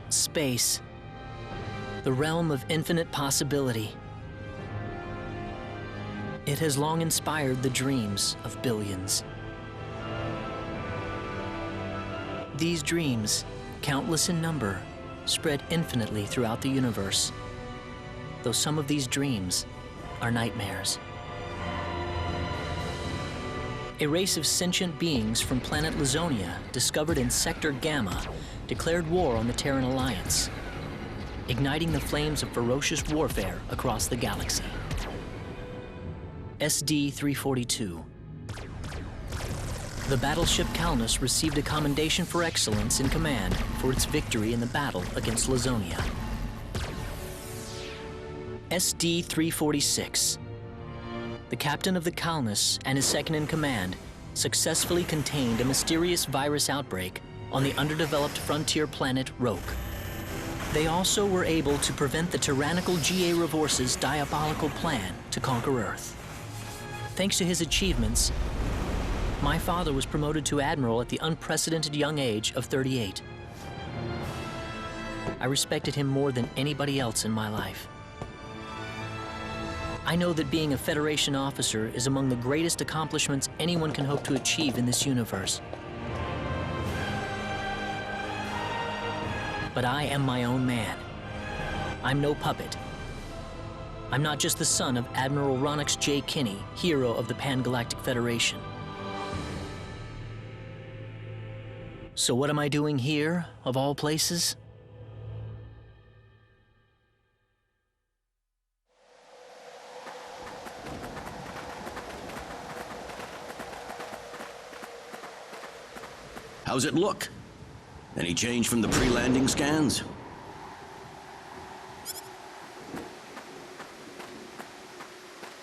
Space. The realm of infinite possibility. It has long inspired the dreams of billions. These dreams, countless in number, spread infinitely throughout the universe, though some of these dreams are nightmares. A race of sentient beings from planet Lazonia, discovered in Sector Gamma, declared war on the Terran Alliance, igniting the flames of ferocious warfare across the galaxy. SD-342. The battleship Calnus received a commendation for excellence in command for its victory in the battle against Lazonia. SD-346. The captain of the Calnus and his second-in-command successfully contained a mysterious virus outbreak on the underdeveloped frontier planet Roke. They also were able to prevent the tyrannical G.A. Revorce's diabolical plan to conquer Earth. Thanks to his achievements, my father was promoted to Admiral at the unprecedented young age of 38. I respected him more than anybody else in my life. I know that being a Federation officer is among the greatest accomplishments anyone can hope to achieve in this universe. But I am my own man. I'm no puppet. I'm not just the son of Admiral Ronix J. Kinney, hero of the Pan-Galactic Federation. So what am I doing here, of all places? How's it look? Any change from the pre-landing scans?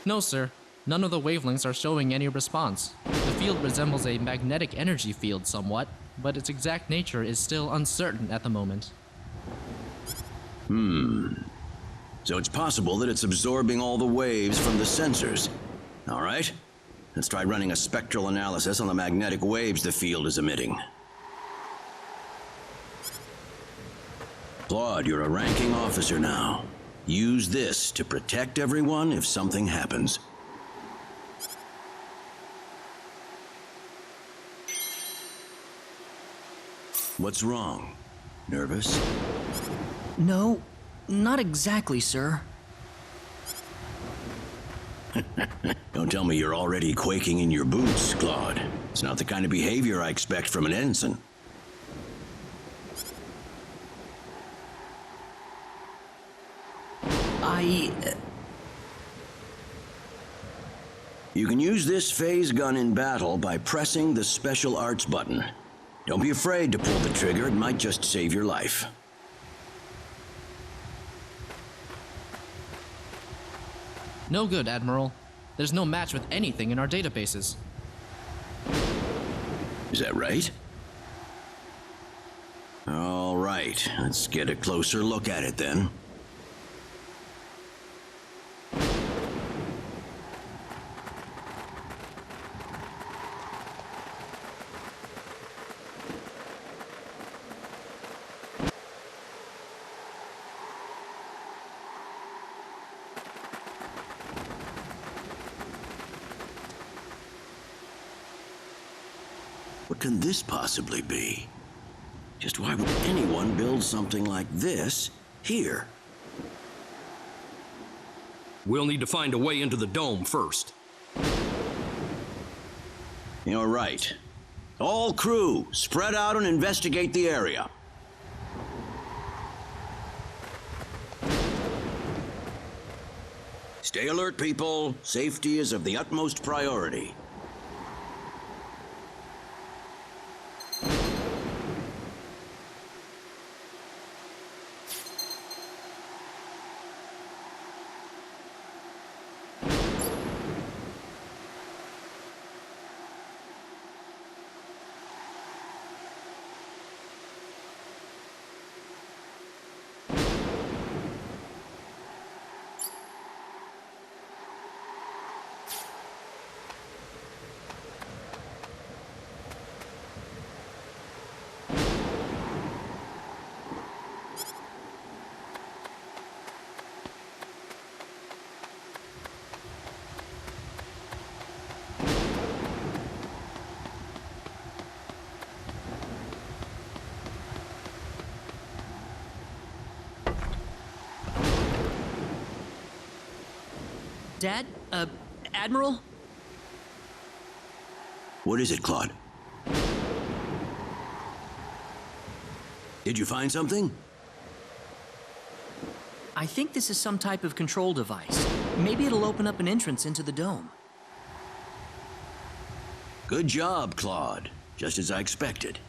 No, sir. None of the wavelengths are showing any response. The field resembles a magnetic energy field somewhat, but its exact nature is still uncertain at the moment. So it's possible that it's absorbing all the waves from the sensors. All right, let's try running a spectral analysis on the magnetic waves the field is emitting. Claude, you're a ranking officer now. Use this to protect everyone if something happens. What's wrong? Nervous? No, not exactly, sir. Don't tell me you're already quaking in your boots, Claude. It's not the kind of behavior I expect from an ensign. You can use this phase gun in battle by pressing the special arts button. Don't be afraid to pull the trigger, it might just save your life. No good, Admiral. There's no match with anything in our databases. Is that right? All right, let's get a closer look at it then. What can this possibly be? Just why would anyone build something like this here? We'll need to find a way into the dome first. You're right. All crew, spread out and investigate the area. Stay alert, people. Safety is of the utmost priority. Dad? Admiral? What is it, Claude? Did you find something? I think this is some type of control device. Maybe it'll open up an entrance into the dome. Good job, Claude. Just as I expected.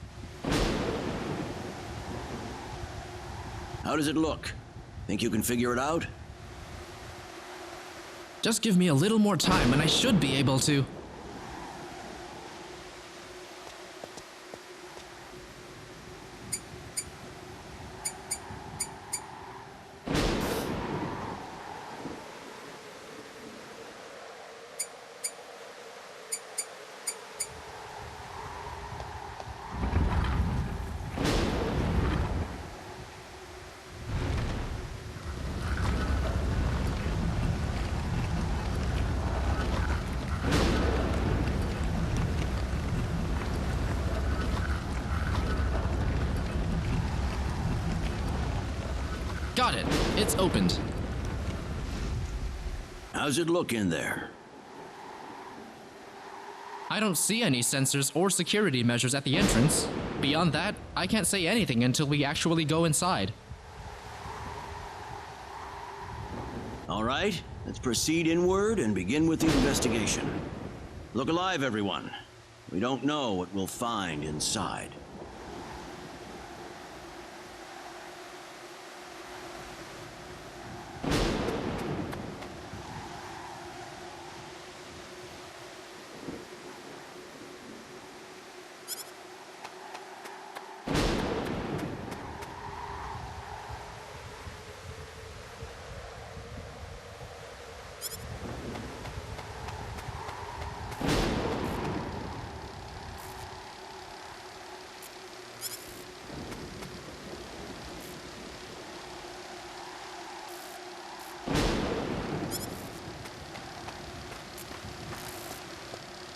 How does it look? Think you can figure it out? Just give me a little more time and I should be able to. Got it. It's opened. How's it look in there? I don't see any sensors or security measures at the entrance. Beyond that, I can't say anything until we actually go inside. All right, let's proceed inward and begin with the investigation. Look alive, everyone. We don't know what we'll find inside.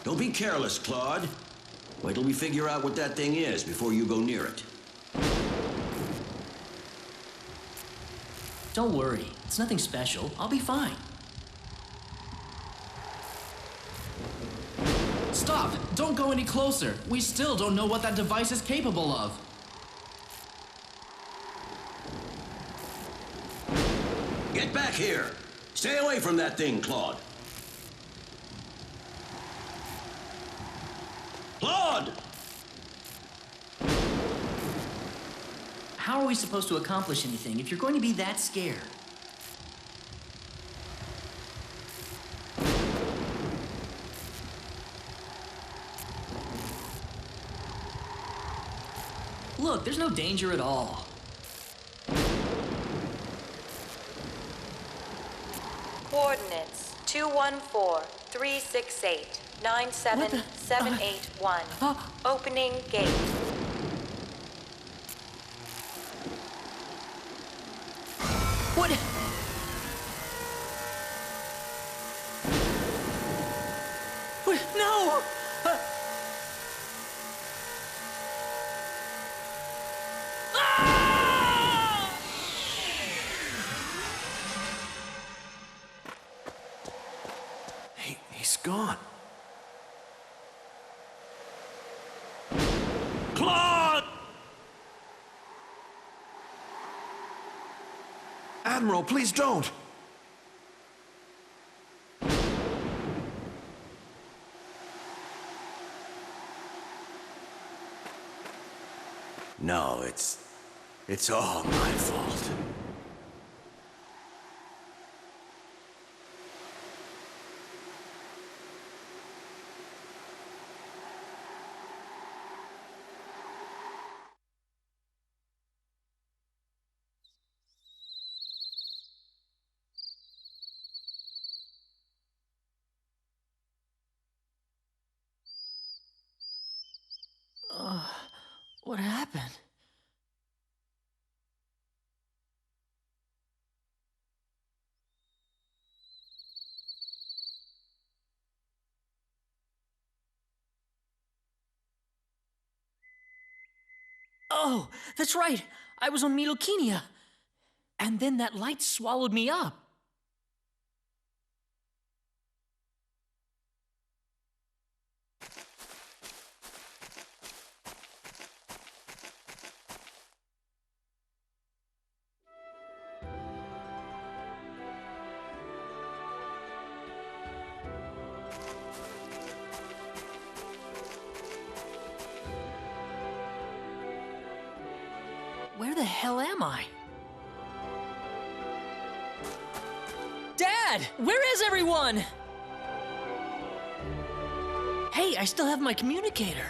Don't be careless, Claude. Wait till we figure out what that thing is before you go near it. Don't worry. It's nothing special. I'll be fine. Stop! Don't go any closer. We still don't know what that device is capable of. Get back here! Stay away from that thing, Claude. Claude! How are we supposed to accomplish anything if you're going to be that scared? Look, there's no danger at all. Coordinates 214-368-97781. Opening gate. What? What? No! He's gone. Claude! Admiral, please don't! No, it's all my fault. What happened? Oh, that's right. I was on Milo. And then that light swallowed me up. Where the hell am I? Dad! Where is everyone? Hey, I still have my communicator.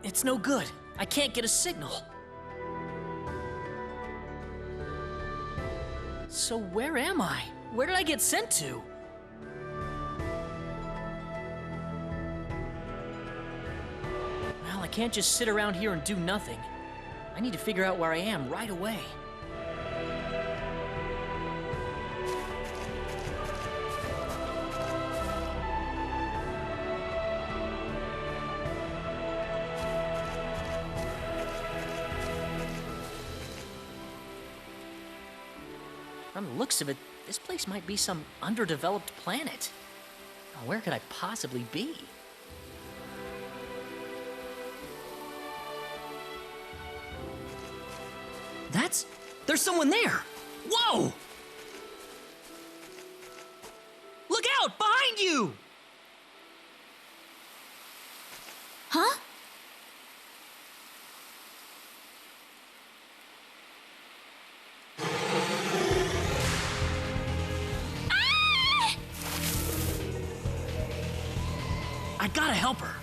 It's no good. I can't get a signal. So where am I? Where did I get sent to? Well, I can't just sit around here and do nothing. I need to figure out where I am right away. From the looks of it, this place might be some underdeveloped planet. Now, where could I possibly be? There's someone there! Whoa! Look out! Behind you! Huh? I gotta help her.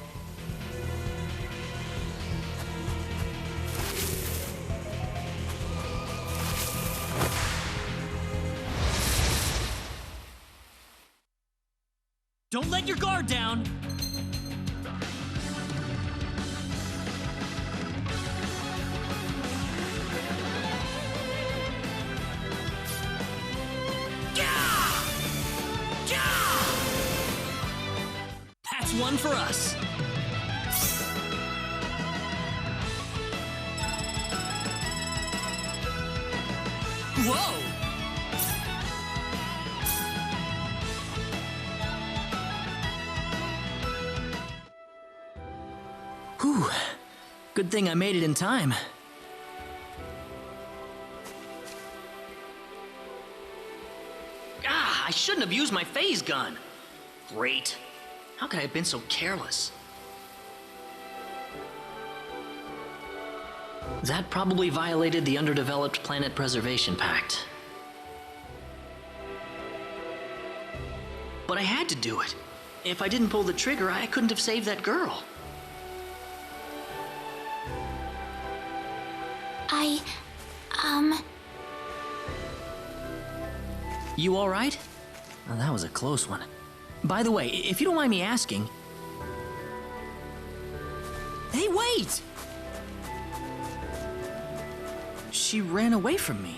Don't let your guard down. That's one for us. Whoa! Whew. Good thing I made it in time. I shouldn't have used my phase gun. Great. How could I have been so careless? That probably violated the Underdeveloped Planet Preservation Pact. But I had to do it. If I didn't pull the trigger, I couldn't have saved that girl. You all right? Oh, that was a close one. By the way, if you don't mind me asking... Hey, wait! She ran away from me.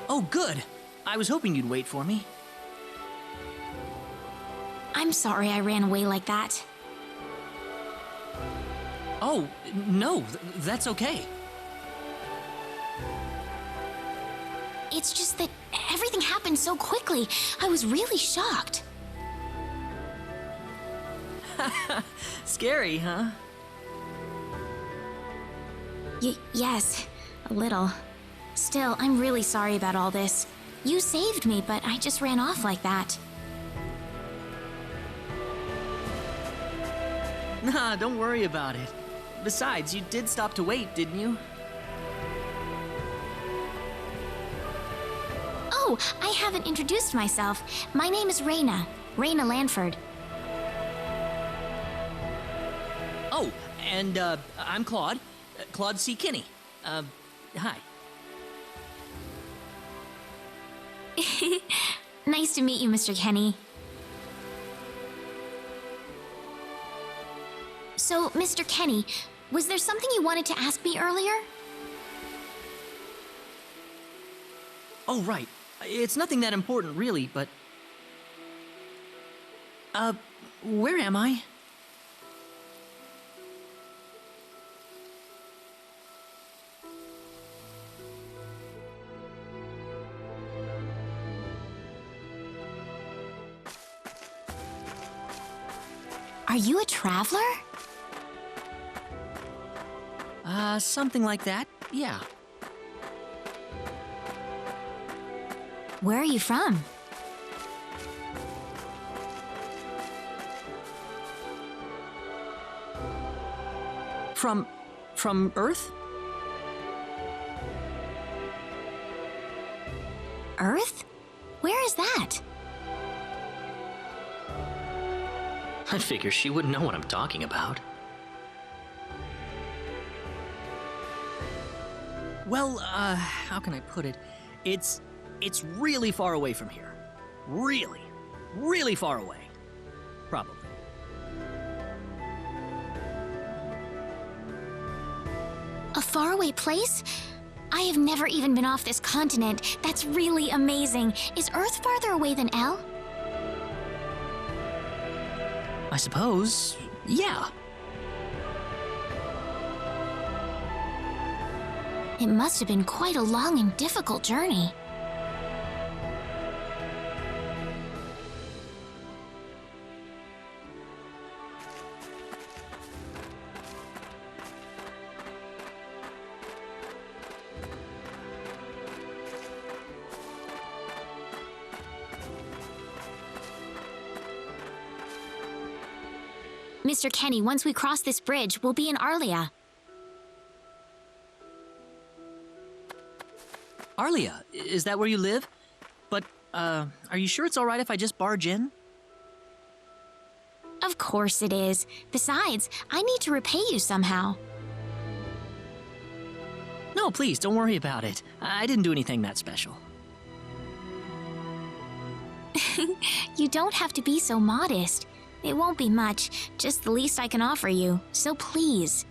Oh, good. I was hoping you'd wait for me. I'm sorry I ran away like that. Oh, no, that's okay. It's just that everything happened so quickly. I was really shocked. Scary, huh? Yes, a little. Still, I'm really sorry about all this. You saved me, but I just ran off like that. Nah, don't worry about it. Besides, you did stop to wait, didn't you? Oh, I haven't introduced myself. My name is Rena. Rena Lanford. Oh, and, I'm Claude. Claude C. Kinney. Hi. Nice to meet you, Mr. Kenny. So, Mr. Kenny, was there something you wanted to ask me earlier? Oh, right. It's nothing that important, really, but... where am I? Are you a traveler? Something like that, yeah. Where are you from? From Earth? Earth? Where is that? I figure she wouldn't know what I'm talking about. Well, how can I put it? It's really far away from here. Really, really far away. Probably. A faraway place? I have never even been off this continent. That's really amazing. Is Earth farther away than L? I suppose, yeah. It must have been quite a long and difficult journey. Mr. Kenny, once we cross this bridge, we'll be in Arlia. Arlia, is that where you live? But, are you sure it's all right if I just barge in? Of course it is. Besides, I need to repay you somehow. No, please, don't worry about it. I didn't do anything that special. You don't have to be so modest. It won't be much, just the least I can offer you, so please.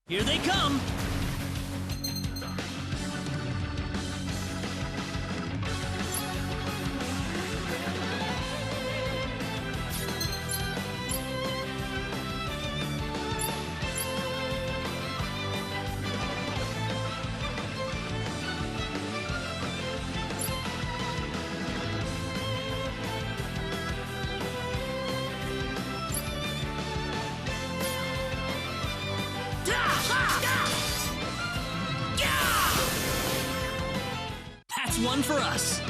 Here they come! one for us.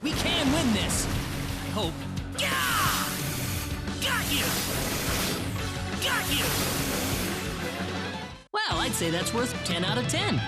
We can win this. I hope. Gah! Got you! Got you! Well, I'd say that's worth 10 out of 10.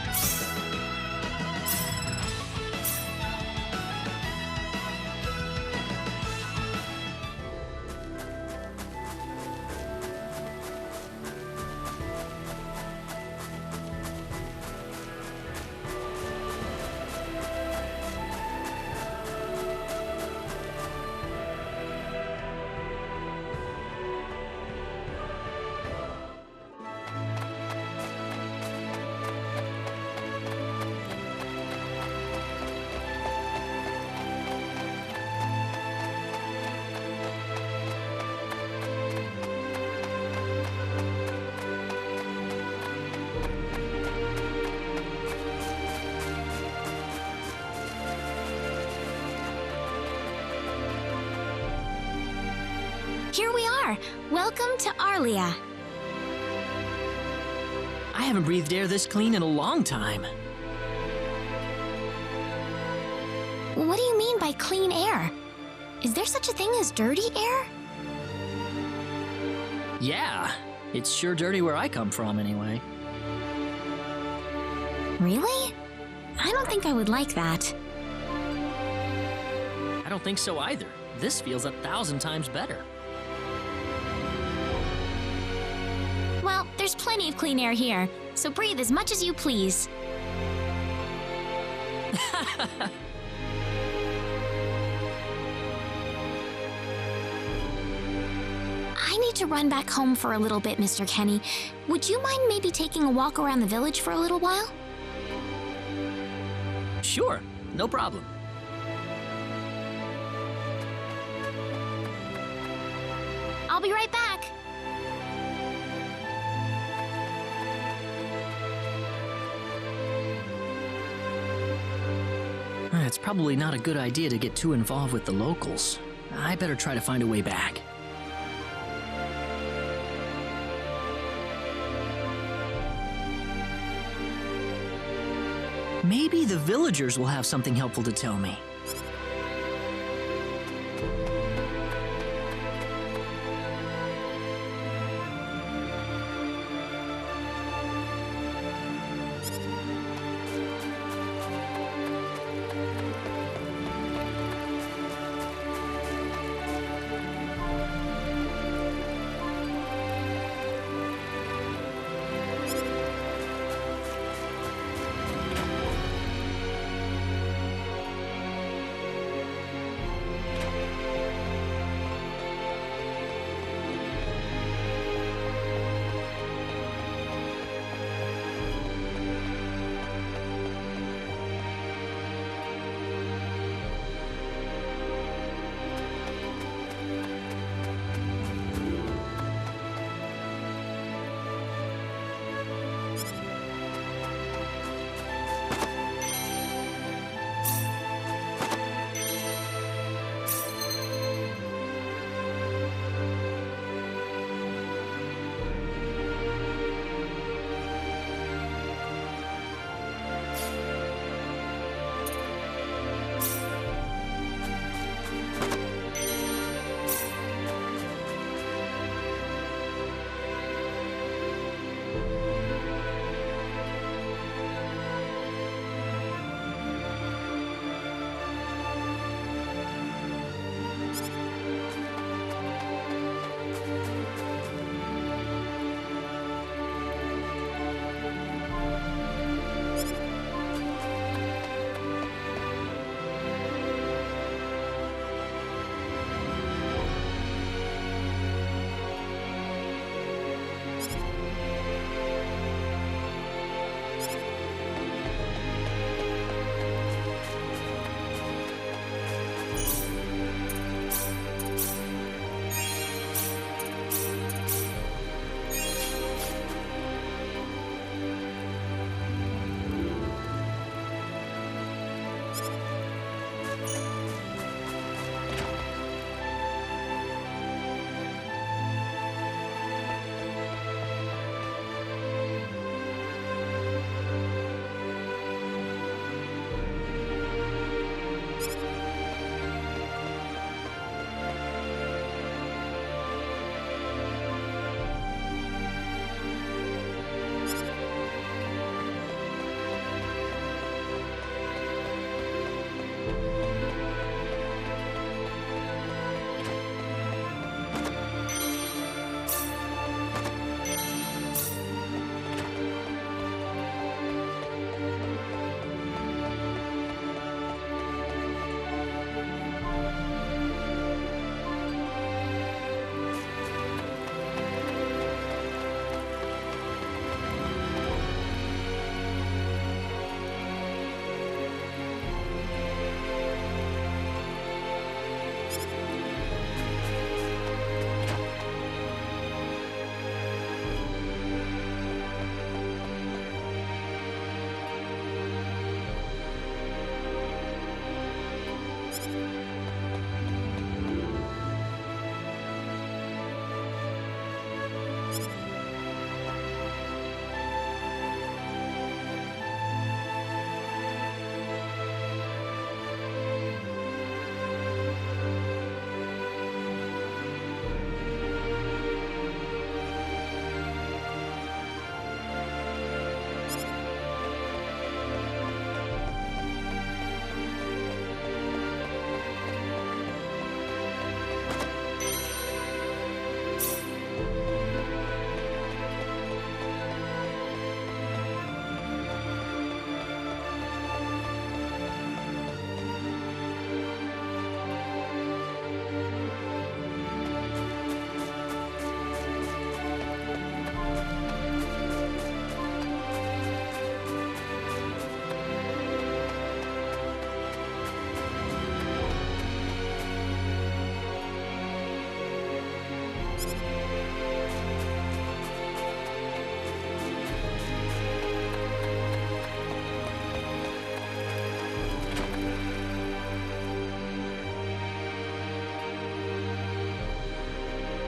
Here we are. Welcome to Arlia. I haven't breathed air this clean in a long time. What do you mean by clean air? Is there such a thing as dirty air? Yeah, it's sure dirty where I come from anyway. Really? I don't think I would like that. I don't think so either. This feels 1,000 times better. Well, there's plenty of clean air here, so breathe as much as you please. I need to run back home for a little bit, Mr. Kenny. Would you mind maybe taking a walk around the village for a little while? Sure, no problem. I'll be right back. It's probably not a good idea to get too involved with the locals. I better try to find a way back. Maybe the villagers will have something helpful to tell me.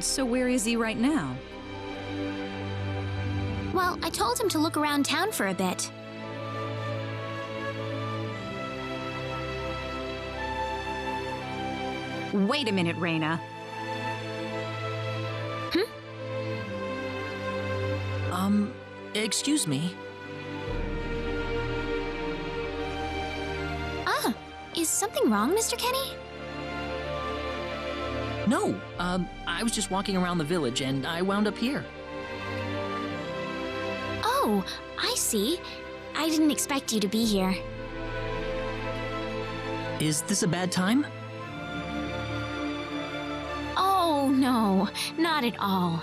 So where is he right now? Well, I told him to look around town for a bit. Wait a minute, Rena. Excuse me. Ah, is something wrong, Mr. Kenny? No, I was just walking around the village and I wound up here. Oh, I see. I didn't expect you to be here. Is this a bad time? Oh, no, not at all.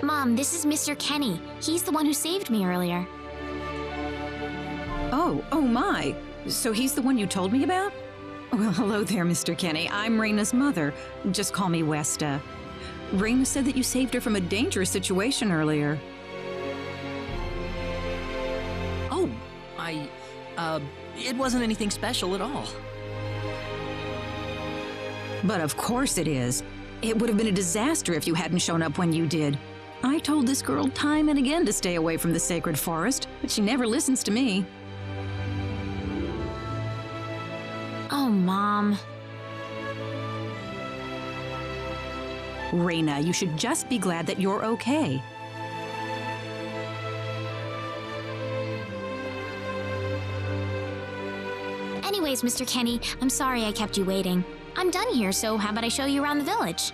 Mom, this is Mr. Kenny. He's the one who saved me earlier. Oh my. So he's the one you told me about? Well, hello there, Mr. Kenny. I'm Rena's mother. Just call me Westa. Rena said that you saved her from a dangerous situation earlier. Oh, it wasn't anything special at all. But of course it is. It would have been a disaster if you hadn't shown up when you did. I told this girl time and again to stay away from the sacred forest, but she never listens to me. Oh, Mom. Rena, you should just be glad that you're okay. Anyways, Mr. Kenny, I'm sorry I kept you waiting. I'm done here, so how about I show you around the village?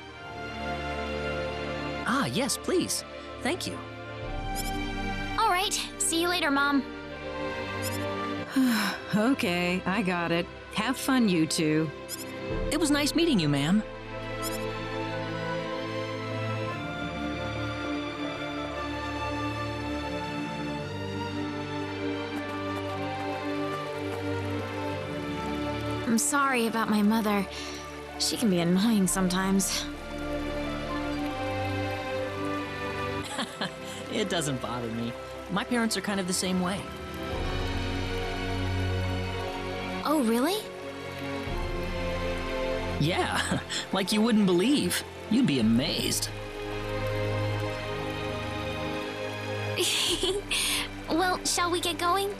Ah, yes, please. Thank you. All right, see you later, Mom. Okay, I got it. Have fun, you two. It was nice meeting you, ma'am. I'm sorry about my mother. She can be annoying sometimes. It doesn't bother me. My parents are kind of the same way. Oh, really? Yeah, like you wouldn't believe. You'd be amazed. Well, shall we get going?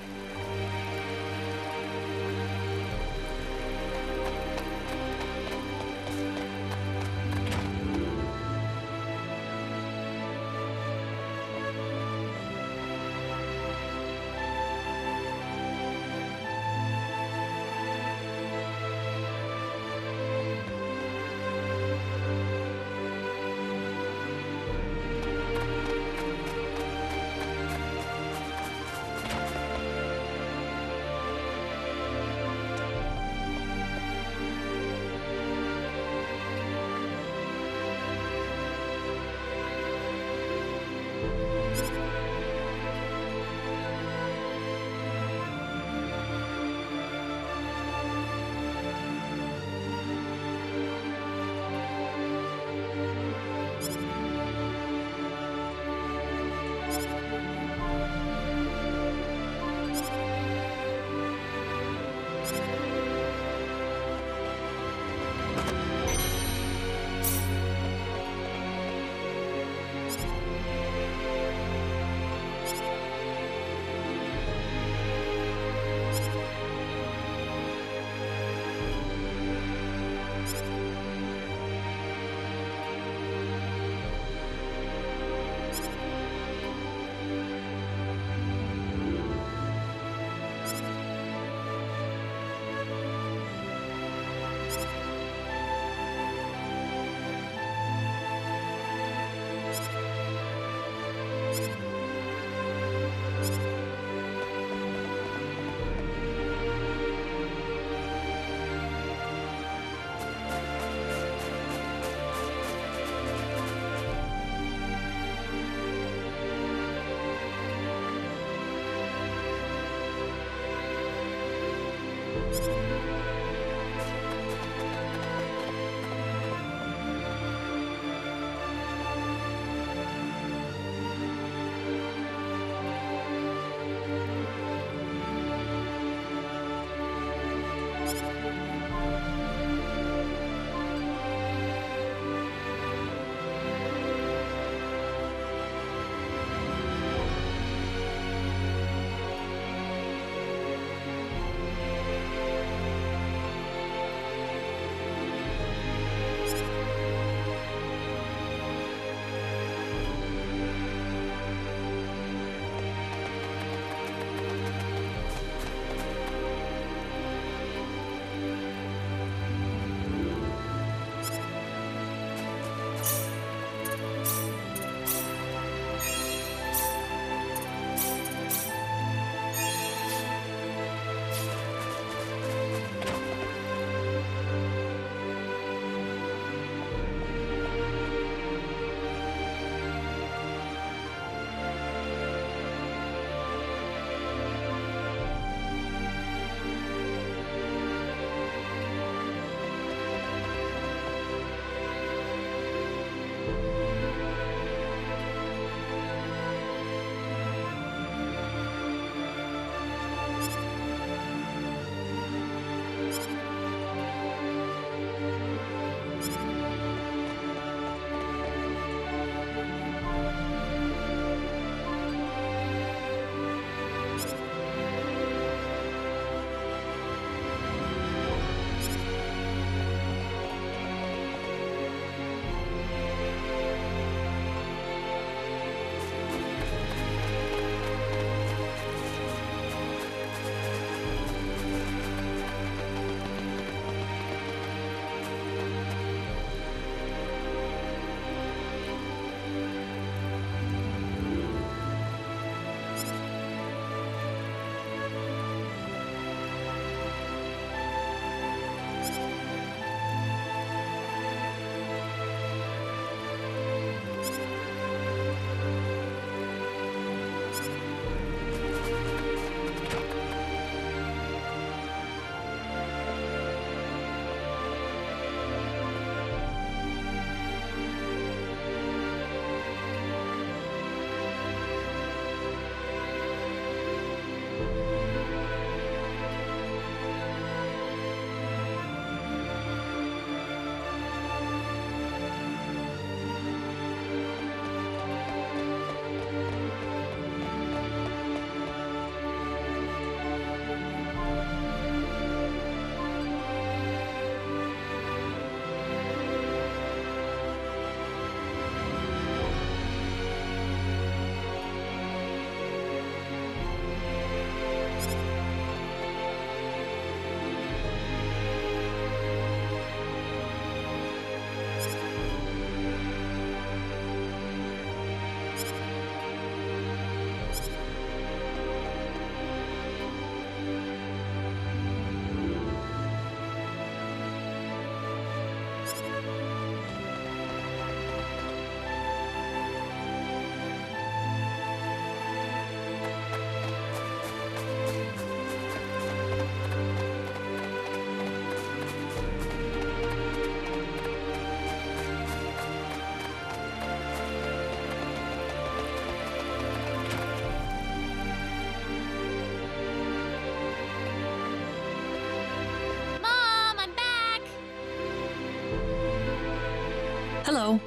Hello.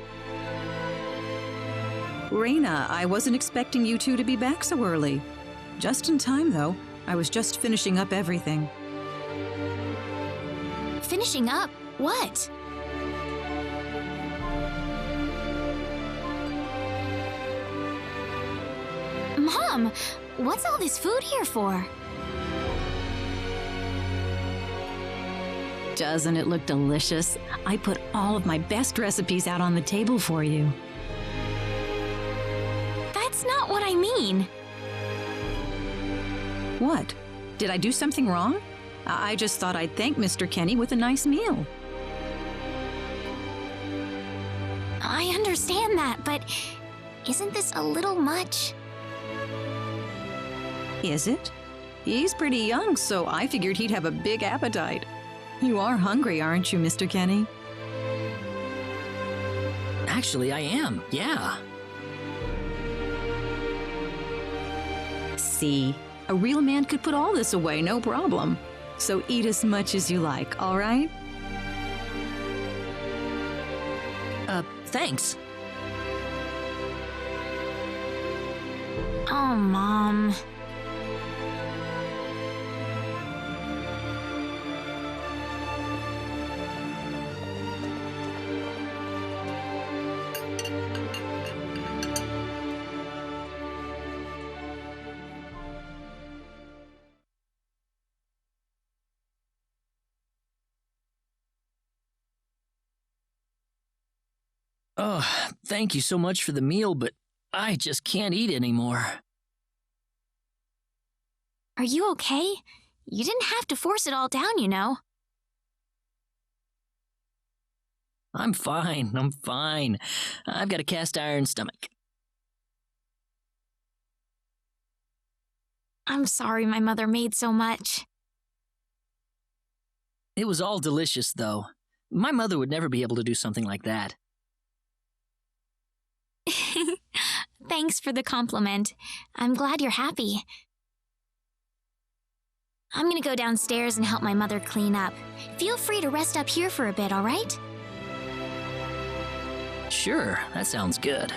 Rena, I wasn't expecting you two to be back so early. Just in time, though. I was just finishing up everything. Finishing up? What? Mom, what's all this food here for? Doesn't it look delicious? I put all of my best recipes out on the table for you. That's not what I mean. What? Did I do something wrong? I just thought I'd thank Mr. Kenny with a nice meal. I understand that, but isn't this a little much? Is it? He's pretty young, so I figured he'd have a big appetite. You are hungry, aren't you, Mr. Kenny? Actually, I am, yeah. See, a real man could put all this away, no problem. So eat as much as you like, all right? Thanks. Oh, Mom. Oh, thank you so much for the meal, but I just can't eat anymore. Are you okay? You didn't have to force it all down, you know. I'm fine, I'm fine. I've got a cast iron stomach. I'm sorry my mother made so much. It was all delicious, though. My mother would never be able to do something like that. Thanks for the compliment. I'm glad you're happy. I'm gonna go downstairs and help my mother clean up. Feel free to rest up here for a bit, all right? Sure, that sounds good.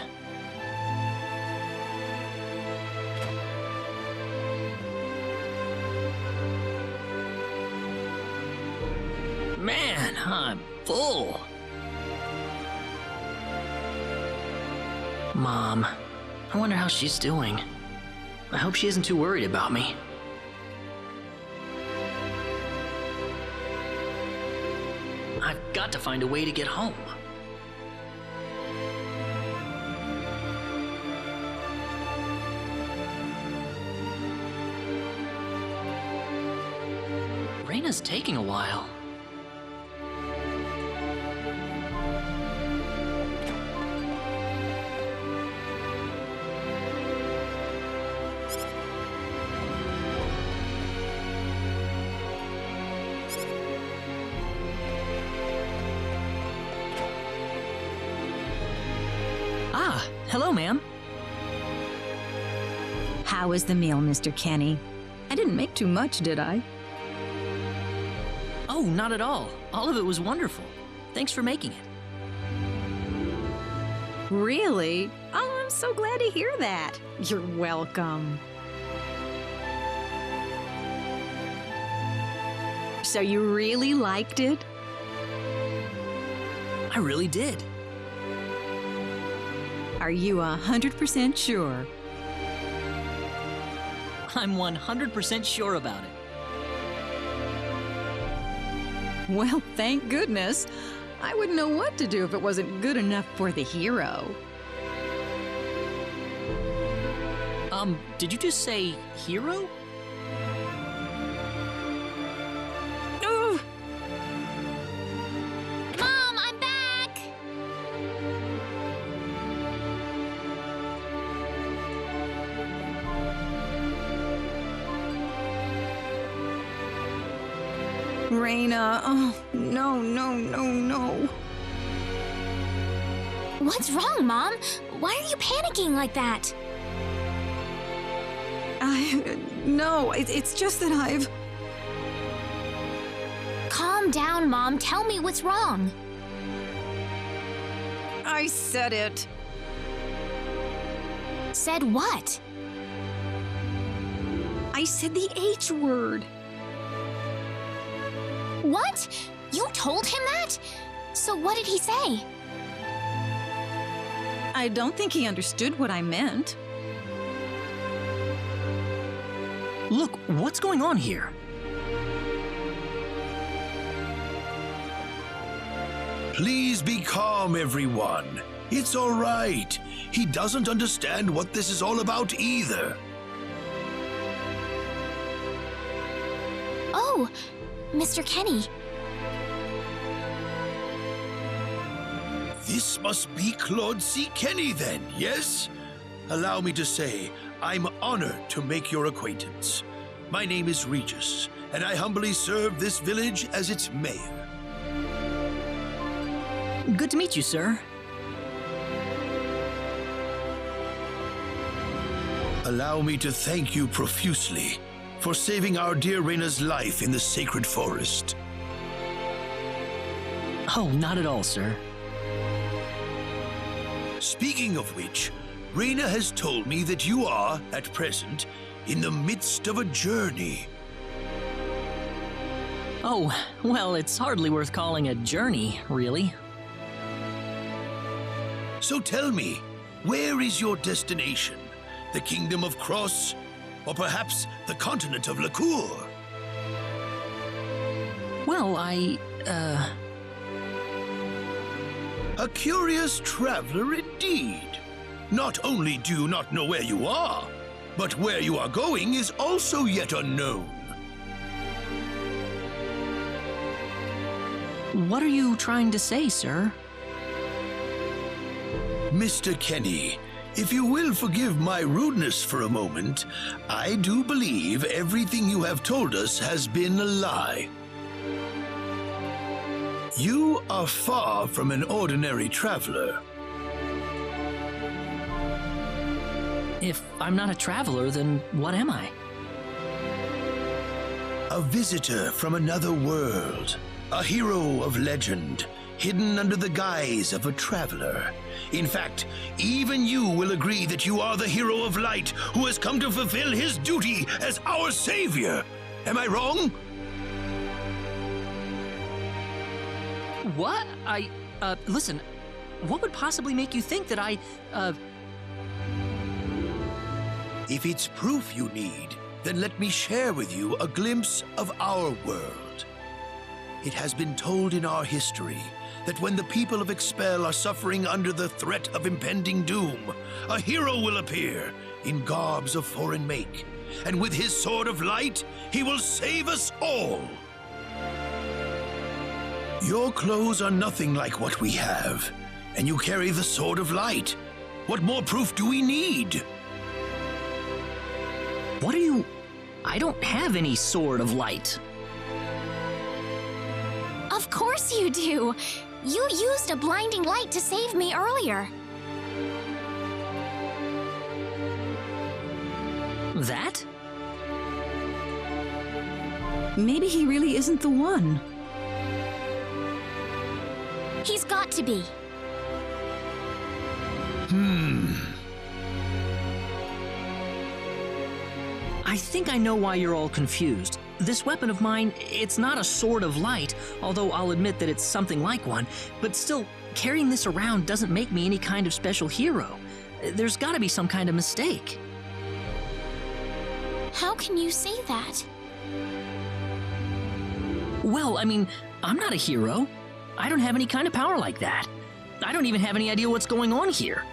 Man, I'm full. Mom, I wonder how she's doing. I hope she isn't too worried about me. I've got to find a way to get home. Rena's taking a while. Ah, hello, ma'am. How was the meal, Mr. Kenny? I didn't make too much, did I? Oh, not at all. All of it was wonderful. Thanks for making it. Really? Oh, I'm so glad to hear that. You're welcome. So you really liked it? I really did. Are you 100% sure? I'm 100% sure about it. Well, thank goodness. I wouldn't know what to do if it wasn't good enough for the hero. Did you just say hero? Mom, I'm back! Rena, oh, no, no, no, no. What's wrong, Mom? Why are you panicking like that? No, it's just that I've... Calm down, Mom. Tell me what's wrong. I said it. Said what? I said the H word. What? You told him that? So what did he say? I don't think he understood what I meant. Look, what's going on here? Please be calm, everyone. It's all right. He doesn't understand what this is all about either. Oh, Mr. Kenny. This must be Claude C. Kenny then, yes? Allow me to say, I'm honored to make your acquaintance. My name is Regis, and I humbly serve this village as its mayor. Good to meet you, sir. Allow me to thank you profusely for saving our dear Rena's life in the sacred forest. Oh, not at all, sir. Speaking of which, Rena has told me that you are, at present, in the midst of a journey. Oh, well, it's hardly worth calling a journey, really. So tell me, where is your destination? The Kingdom of Cross? Or perhaps the continent of Lacour? Well, A curious traveler indeed. Not only do you not know where you are, but where you are going is also yet unknown. What are you trying to say, sir? Mr. Kenny, if you will forgive my rudeness for a moment, I do believe everything you have told us has been a lie. You are far from an ordinary traveler. If I'm not a traveler, then what am I? A visitor from another world. A hero of legend, hidden under the guise of a traveler. In fact, even you will agree that you are the hero of light who has come to fulfill his duty as our savior. Am I wrong? What? Listen, what would possibly make you think that If it's proof you need, then let me share with you a glimpse of our world. It has been told in our history that when the people of Expel are suffering under the threat of impending doom, a hero will appear in garbs of foreign make, and with his sword of light, he will save us all. Your clothes are nothing like what we have, and you carry the sword of light. What more proof do we need? What are you... I don't have any sword of light. Of course you do. You used a blinding light to save me earlier. That? Maybe he really isn't the one. He's got to be. I think I know why you're all confused. This weapon of mine, it's not a sword of light, although I'll admit that it's something like one, but still, carrying this around doesn't make me any kind of special hero. There's gotta be some kind of mistake. How can you say that? Well, I mean, I'm not a hero. I don't have any kind of power like that. I don't even have any idea what's going on here.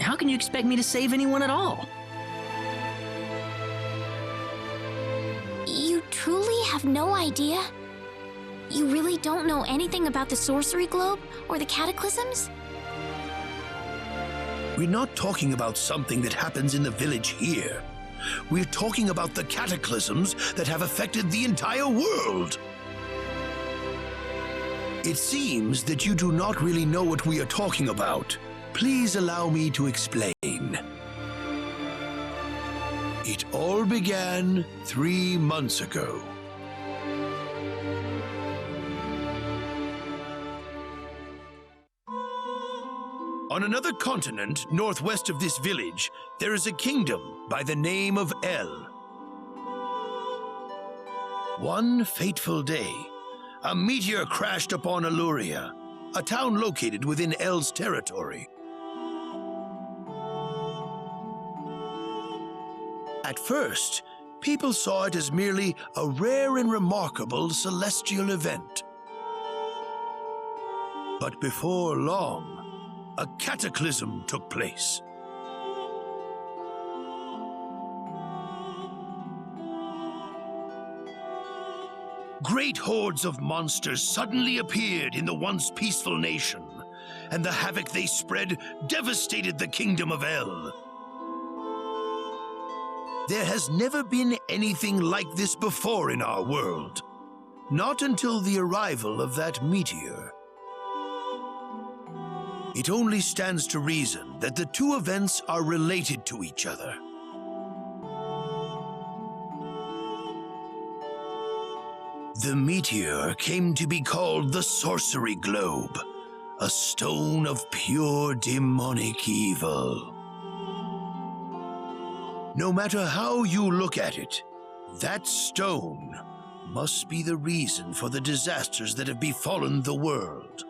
How can you expect me to save anyone at all? You truly have no idea? You really don't know anything about the sorcery globe or the cataclysms? We're not talking about something that happens in the village here. We're talking about the cataclysms that have affected the entire world. It seems that you do not really know what we are talking about. Please allow me to explain. It all began 3 months ago. On another continent, northwest of this village, there is a kingdom by the name of El. One fateful day, a meteor crashed upon Aluria, a town located within El's territory. At first, people saw it as merely a rare and remarkable celestial event. But before long, a cataclysm took place. Great hordes of monsters suddenly appeared in the once peaceful nation, and the havoc they spread devastated the kingdom of El. There has never been anything like this before in our world. Not until the arrival of that meteor. It only stands to reason that the two events are related to each other. The meteor came to be called the Sorcery Globe, a stone of pure demonic evil. No matter how you look at it, that stone must be the reason for the disasters that have befallen the world.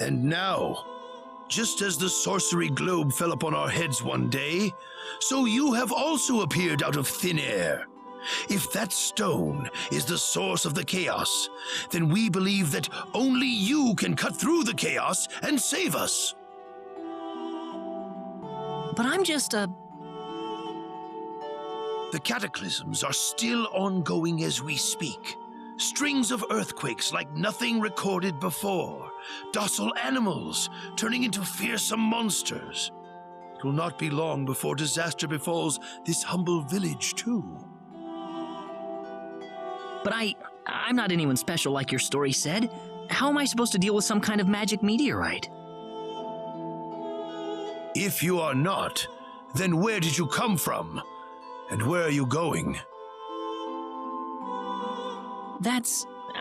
And now, just as the sorcery globe fell upon our heads one day, so you have also appeared out of thin air. If that stone is the source of the chaos, then we believe that only you can cut through the chaos and save us. But I'm just a... The cataclysms are still ongoing as we speak. Strings of earthquakes like nothing recorded before. Docile animals turning into fearsome monsters. It will not be long before disaster befalls this humble village, too. But I'm not anyone special like your story said. How am I supposed to deal with some kind of magic meteorite? If you are not, then where did you come from? And where are you going?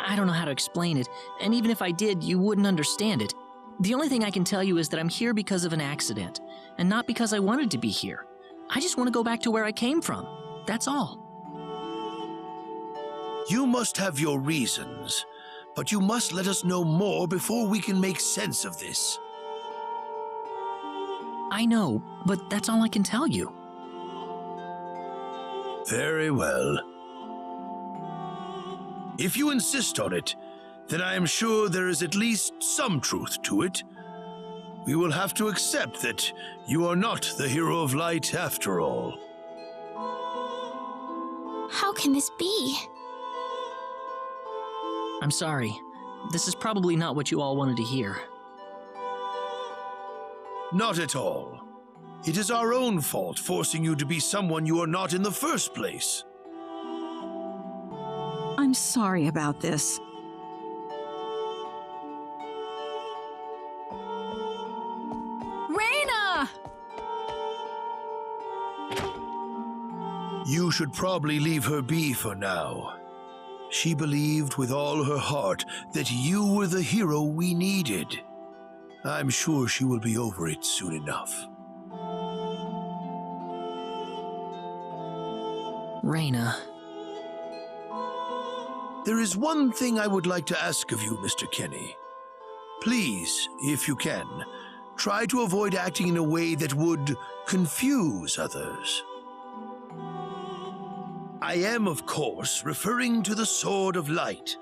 I don't know how to explain it, and even if I did, you wouldn't understand it. The only thing I can tell you is that I'm here because of an accident, and not because I wanted to be here. I just want to go back to where I came from. That's all. You must have your reasons, but you must let us know more before we can make sense of this. I know, but that's all I can tell you. Very well. If you insist on it, then I am sure there is at least some truth to it. We will have to accept that you are not the hero of light after all. How can this be? I'm sorry. This is probably not what you all wanted to hear. Not at all. It is our own fault forcing you to be someone you are not in the first place. I'm sorry about this. Rena! You should probably leave her be for now. She believed with all her heart that you were the hero we needed. I'm sure she will be over it soon enough. Rena. There is one thing I would like to ask of you, Mr. Kenny. Please, if you can, try to avoid acting in a way that would confuse others. I am, of course, referring to the Sword of Light,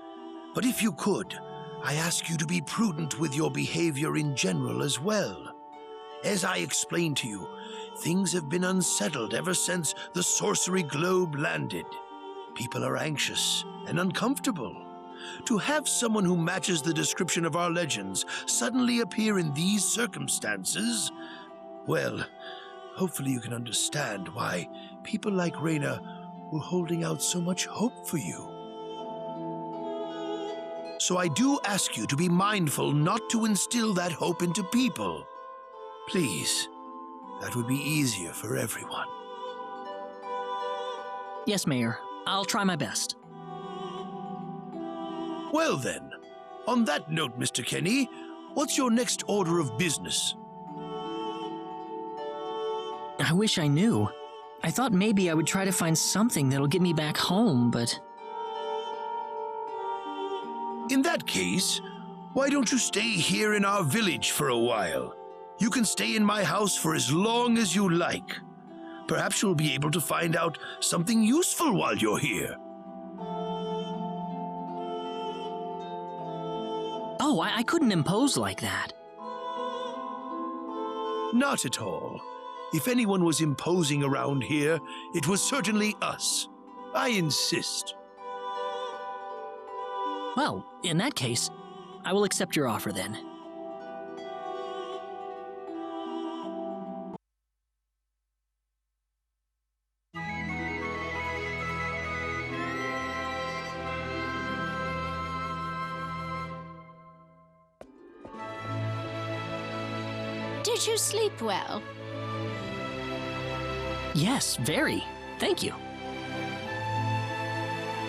but if you could, I ask you to be prudent with your behavior in general as well. As I explained to you, things have been unsettled ever since the sorcery globe landed. People are anxious and uncomfortable. To have someone who matches the description of our legends suddenly appear in these circumstances, well, hopefully you can understand why people like Rena were holding out so much hope for you. So I do ask you to be mindful not to instill that hope into people. Please, that would be easier for everyone. Yes, Mayor. I'll try my best. Well then, on that note, Mr. Kenny, what's your next order of business? I wish I knew. I thought maybe I would try to find something that'll get me back home, but... In that case, why don't you stay here in our village for a while? You can stay in my house for as long as you like. Perhaps you'll be able to find out something useful while you're here. Oh, I couldn't impose like that. Not at all. If anyone was imposing around here, it was certainly us. I insist. Well, in that case, I will accept your offer then. Did you sleep well? Yes, very. Thank you.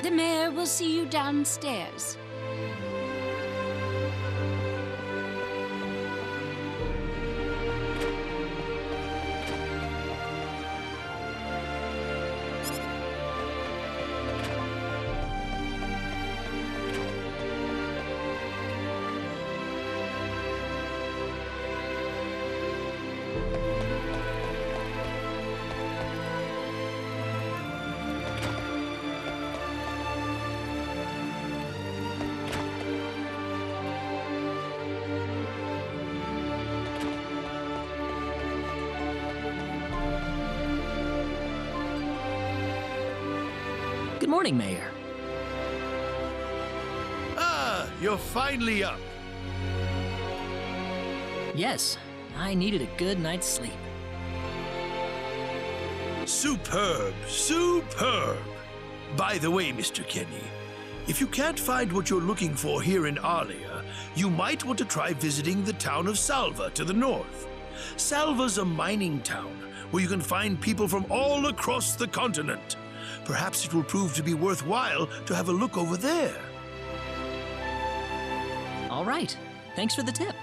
The mayor will see you downstairs. Good morning, Mayor. Ah, you're finally up. Yes, I needed a good night's sleep. Superb, superb. By the way, Mr. Kenny, if you can't find what you're looking for here in Arlia, you might want to try visiting the town of Salva to the north. Salva's a mining town where you can find people from all across the continent. Perhaps it will prove to be worthwhile to have a look over there. All right. Thanks for the tip.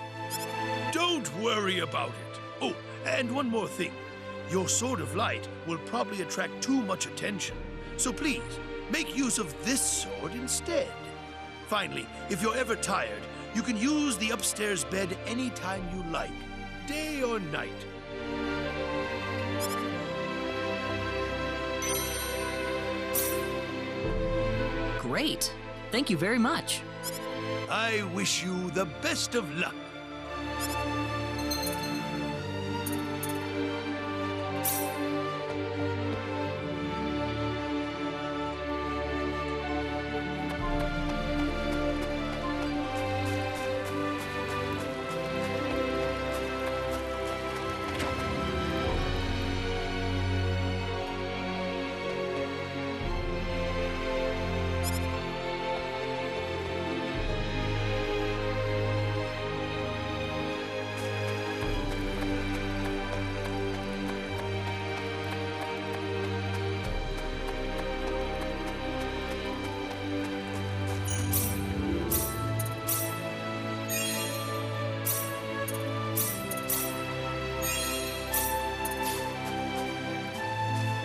Don't worry about it. Oh, and one more thing. Your sword of light will probably attract too much attention. So please, make use of this sword instead. Finally, if you're ever tired, you can use the upstairs bed anytime you like, day or night. Great. Thank you very much. I wish you the best of luck.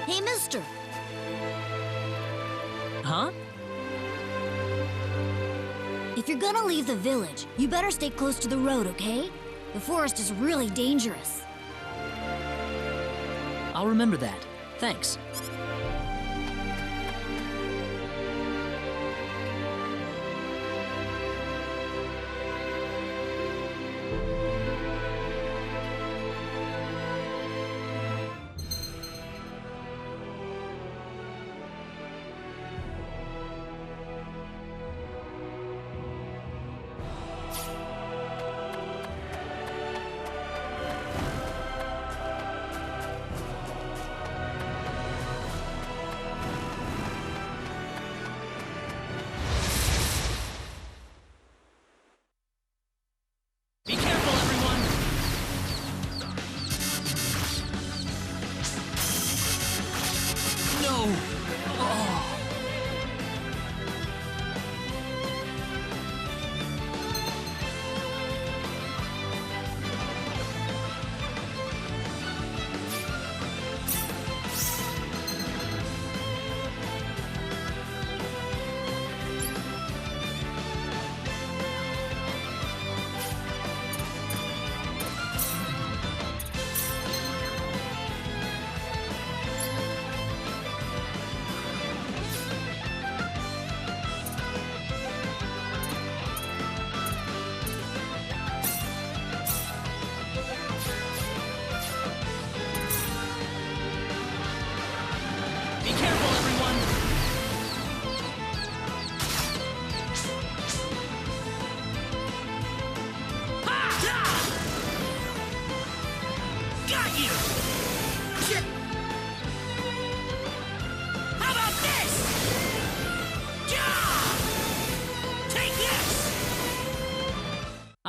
Hey, mister. Huh? If you're gonna leave the village, you better stay close to the road, okay? The forest is really dangerous. I'll remember that. Thanks.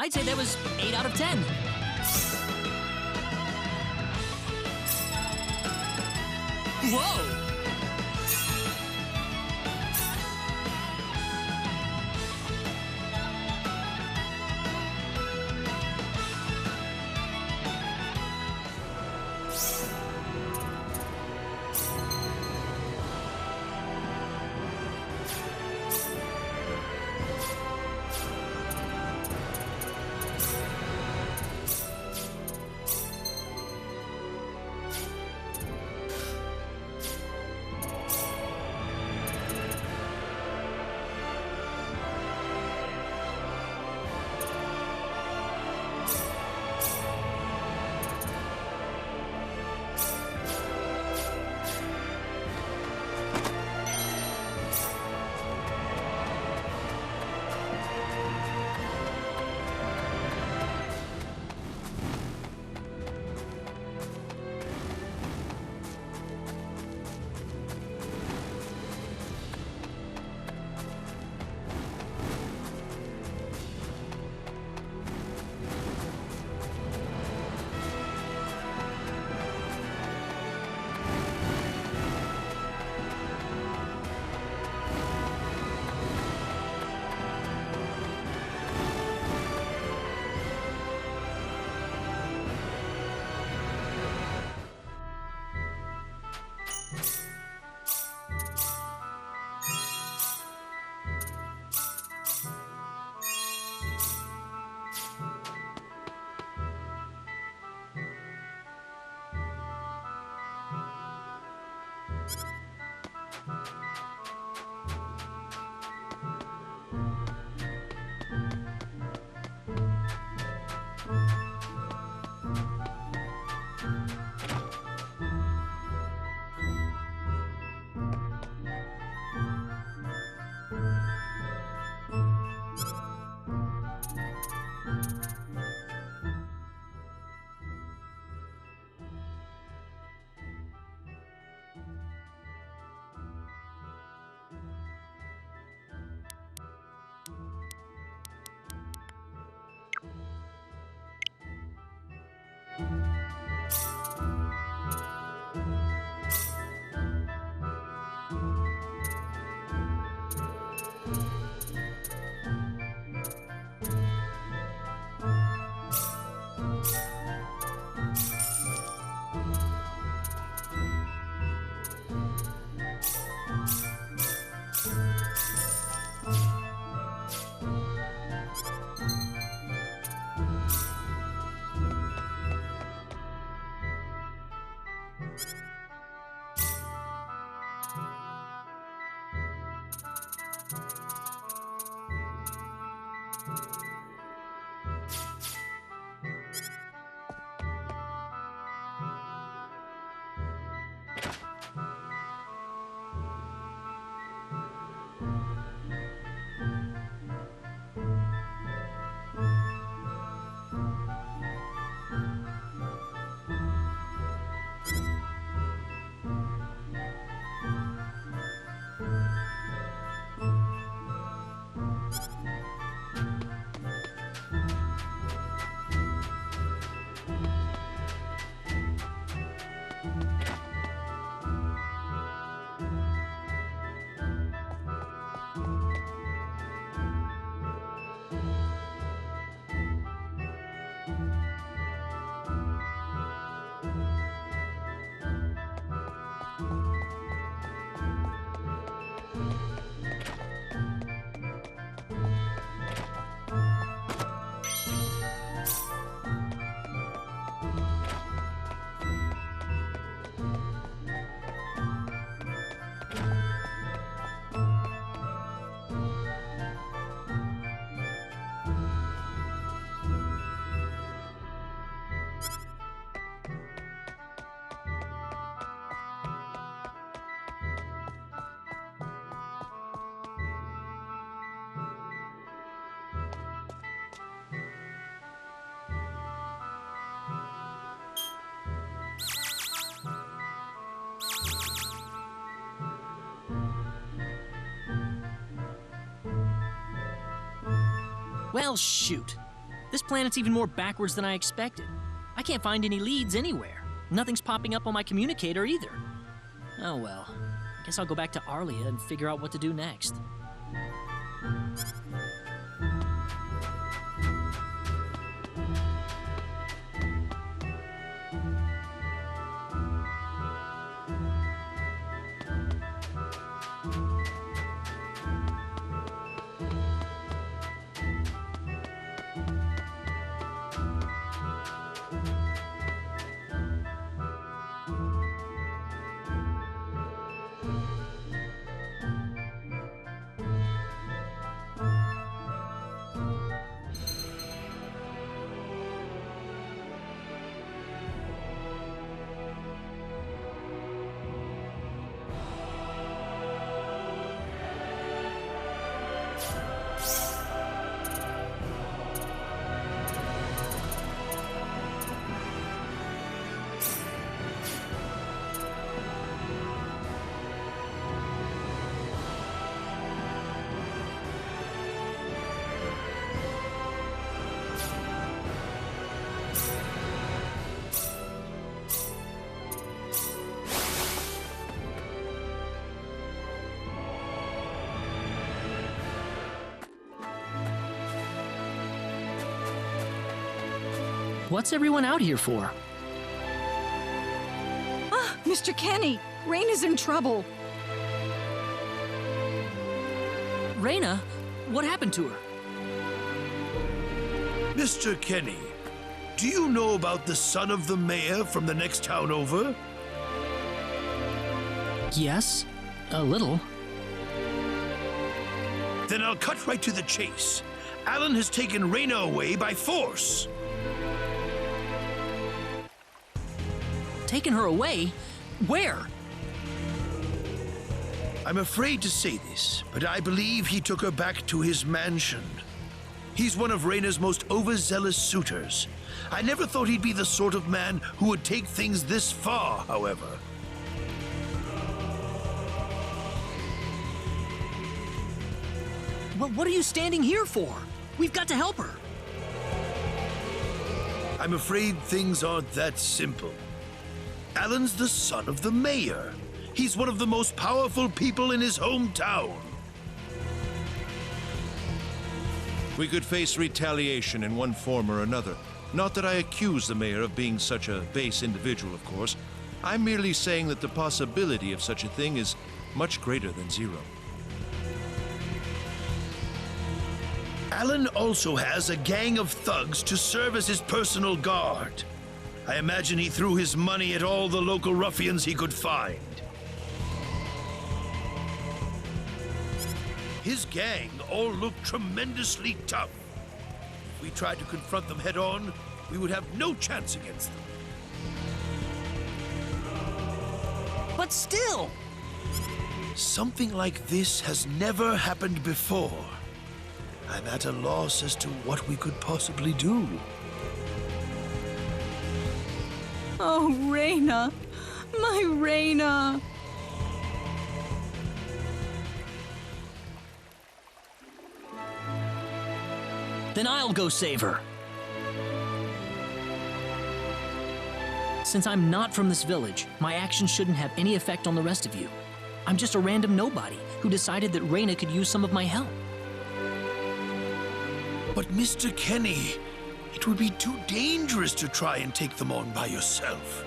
I'd say that was 8 out of 10. Whoa! Well, shoot. This planet's even more backwards than I expected. I can't find any leads anywhere. Nothing's popping up on my communicator either. Oh well. I guess I'll go back to Arlia and figure out what to do next. What's everyone out here for? Ah, Mr. Kenny, Rena's in trouble. Rena? What happened to her? Mr. Kenny, do you know about the son of the mayor from the next town over? Yes, a little. Then I'll cut right to the chase. Alan has taken Rena away by force. Taken her away? Where? I'm afraid to say this, but I believe he took her back to his mansion. He's one of Rena's most overzealous suitors. I never thought he'd be the sort of man who would take things this far, however. Well, what are you standing here for? We've got to help her. I'm afraid things aren't that simple. Alan's the son of the mayor. He's one of the most powerful people in his hometown. We could face retaliation in one form or another. Not that I accuse the mayor of being such a base individual, of course. I'm merely saying that the possibility of such a thing is much greater than zero. Alan also has a gang of thugs to serve as his personal guard. I imagine he threw his money at all the local ruffians he could find. His gang all look tremendously tough. If we tried to confront them head-on, we would have no chance against them. But still! Something like this has never happened before. I'm at a loss as to what we could possibly do. Oh, Rena. My Rena. Then I'll go save her. Since I'm not from this village, my actions shouldn't have any effect on the rest of you. I'm just a random nobody who decided that Rena could use some of my help. But Mr. Kenny, it would be too dangerous to try and take them on by yourself.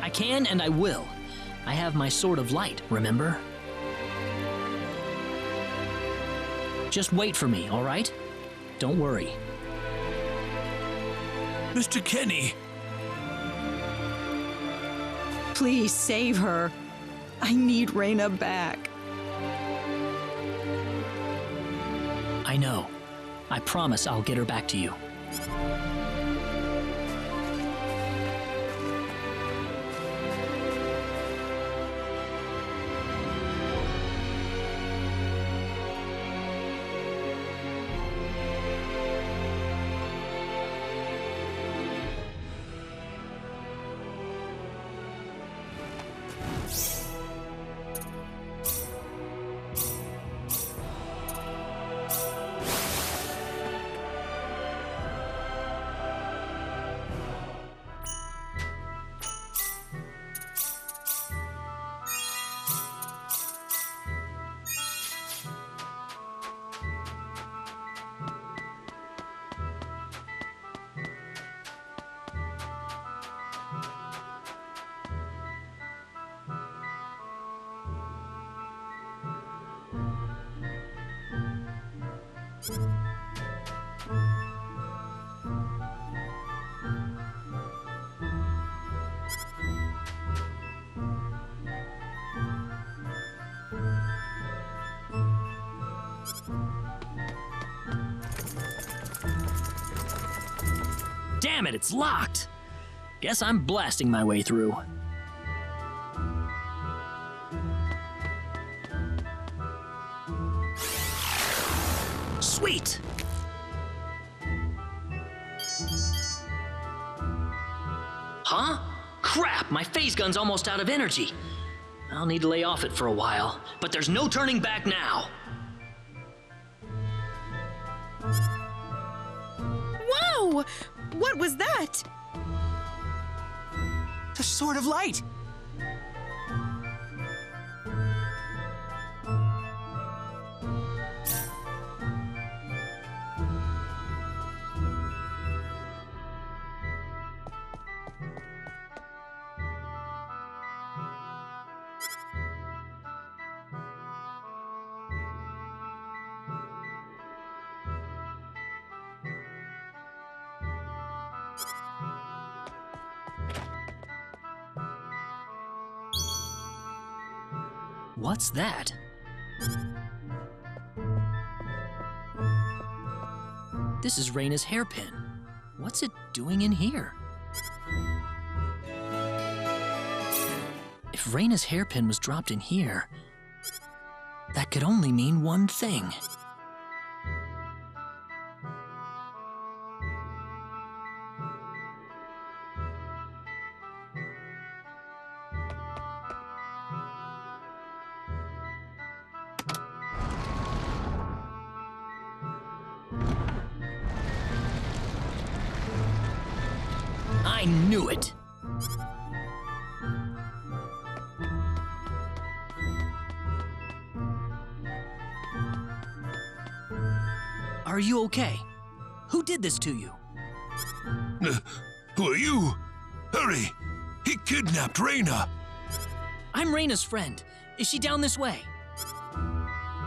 I can and I will. I have my sword of light, remember? Just wait for me, all right? Don't worry. Mr. Kenny! Please save her. I need Rena back. I know. I promise I'll get her back to you. Damn it, it's locked. Guess I'm blasting my way through. Sweet! Huh? Crap, my phase gun's almost out of energy. I'll need to lay off it for a while, but there's no turning back now. Whoa! What was that? The Sword of Light! What's that? This is Rena's hairpin. What's it doing in here? If Rena's hairpin was dropped in here, that could only mean one thing. I knew it! Are you okay? Who did this to you? Who are you? Hurry! He kidnapped Rena! I'm Rena's friend. Is she down this way?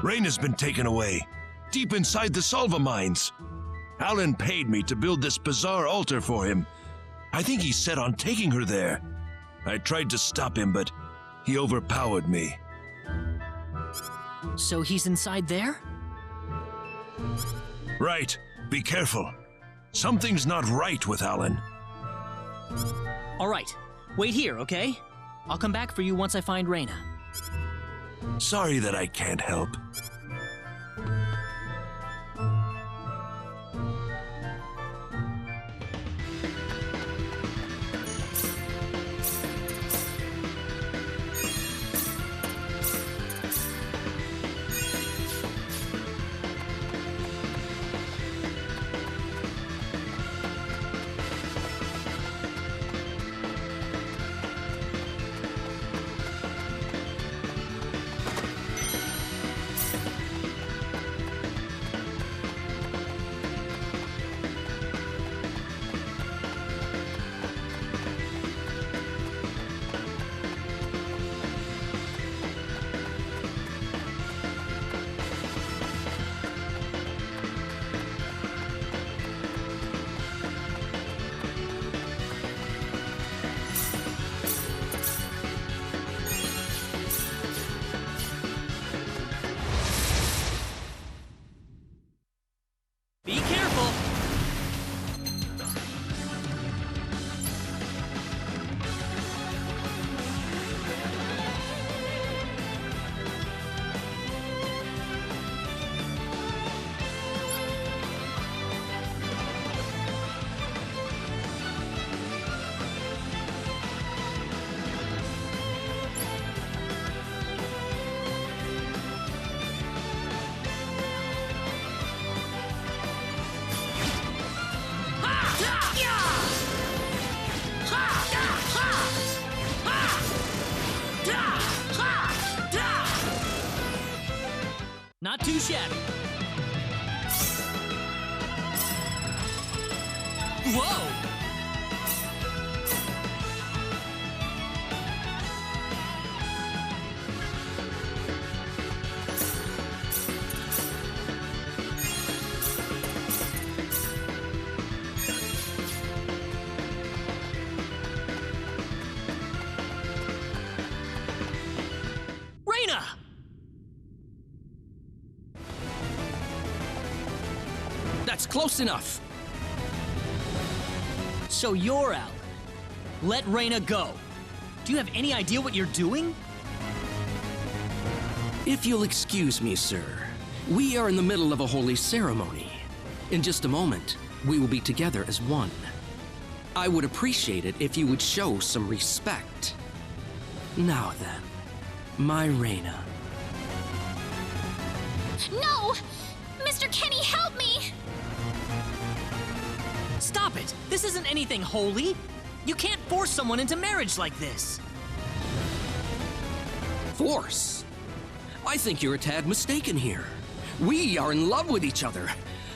Rena's been taken away, deep inside the Salva mines. Alan paid me to build this bizarre altar for him. I think he's set on taking her there. I tried to stop him, but he overpowered me. So he's inside there? Right. Be careful. Something's not right with Alan. All right. Wait here, okay? I'll come back for you once I find Rena. Sorry that I can't help. Be careful! Not too shabby. Whoa! That's close enough. So you're Alan. Let Rena go. Do you have any idea what you're doing? If you'll excuse me, sir, we are in the middle of a holy ceremony. In just a moment, we will be together as one. I would appreciate it if you would show some respect. Now then, my Rena. No! Mr. Kenny, help me! Stop it! This isn't anything holy! You can't force someone into marriage like this! Force? I think you're a tad mistaken here. We are in love with each other.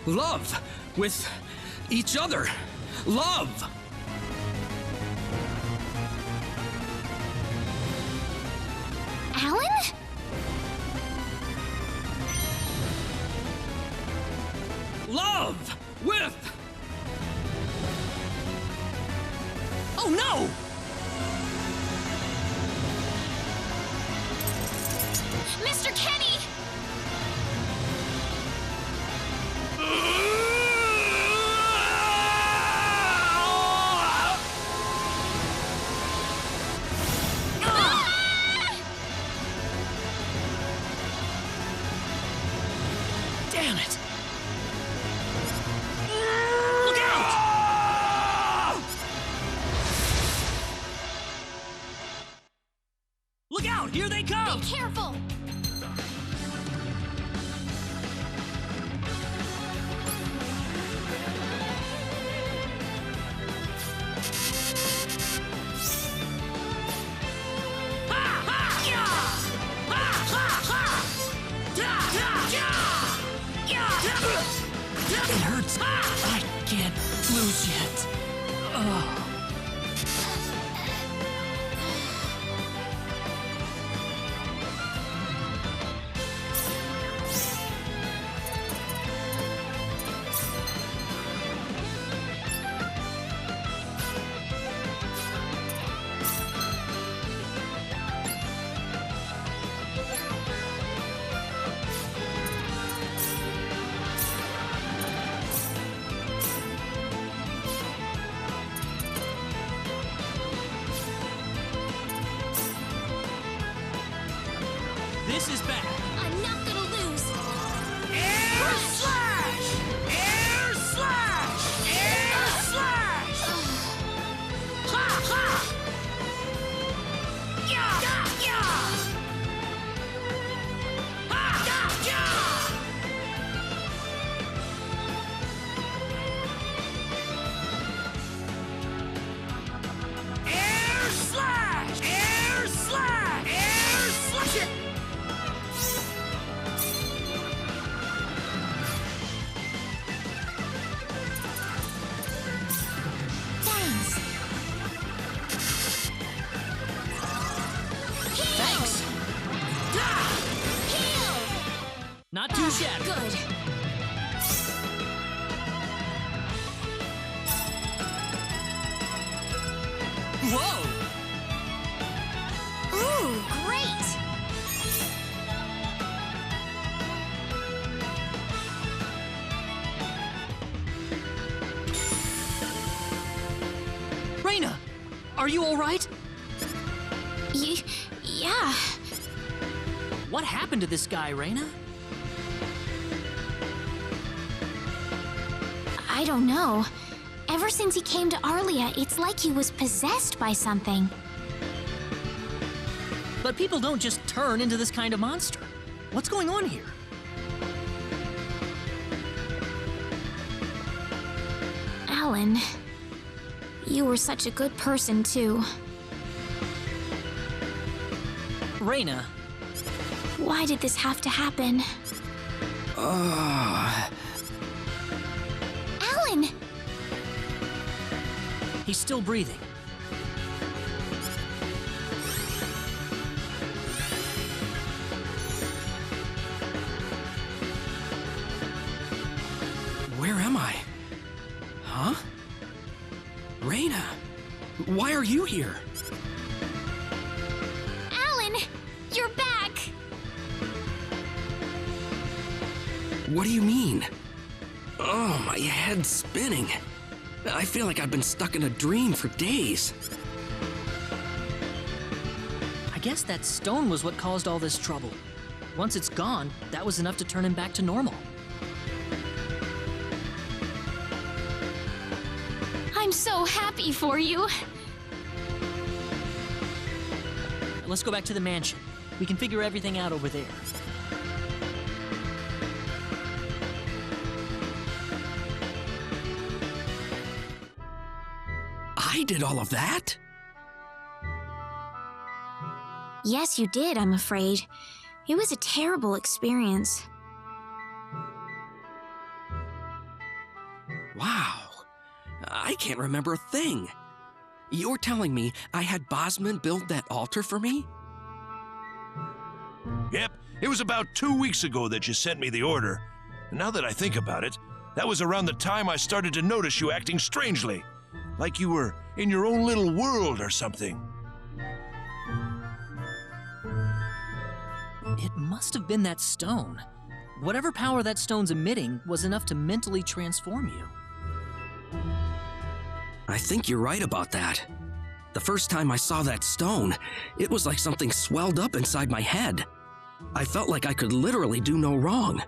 Love with each other. Love! Alan? Love with... Oh no! Mr. Kenny! Damn it! Look out! Look out! Here they come! Be careful! It hurts. I can't lose yet. Ugh. This is bad. I'm not gonna lose. Air slash! Air slash! Air slash! Ha ha! Yeah! Yeah! Yeah! Ha! Yeah! Air slash! Air slash! Air slash! Thanks. Not too shabby. Good. Whoa! Ooh, great! Rena, are you all right? Yeah. What happened to this guy, Rena? I don't know. Ever since he came to Arlia, it's like he was possessed by something. But people don't just turn into this kind of monster. What's going on here? Alan, you were such a good person, too. Rena. Why did this have to happen? Alan! He's still breathing. Where am I? Huh? Rena, why are you here? Alan! You're back! What do you mean? Oh, my head's spinning. I feel like I've been stuck in a dream for days. I guess that stone was what caused all this trouble. Once it's gone, that was enough to turn him back to normal. I'm so happy for you. Let's go back to the mansion. We can figure everything out over there. I did all of that? Yes, you did, I'm afraid. It was a terrible experience. Wow. I can't remember a thing. You're telling me I had Bosman build that altar for me? Yep, it was about 2 weeks ago that you sent me the order. And now that I think about it, that was around the time I started to notice you acting strangely. Like you were in your own little world or something. It must have been that stone. Whatever power that stone's emitting was enough to mentally transform you. I think you're right about that. The first time I saw that stone, it was like something swelled up inside my head. I felt like I could literally do no wrong.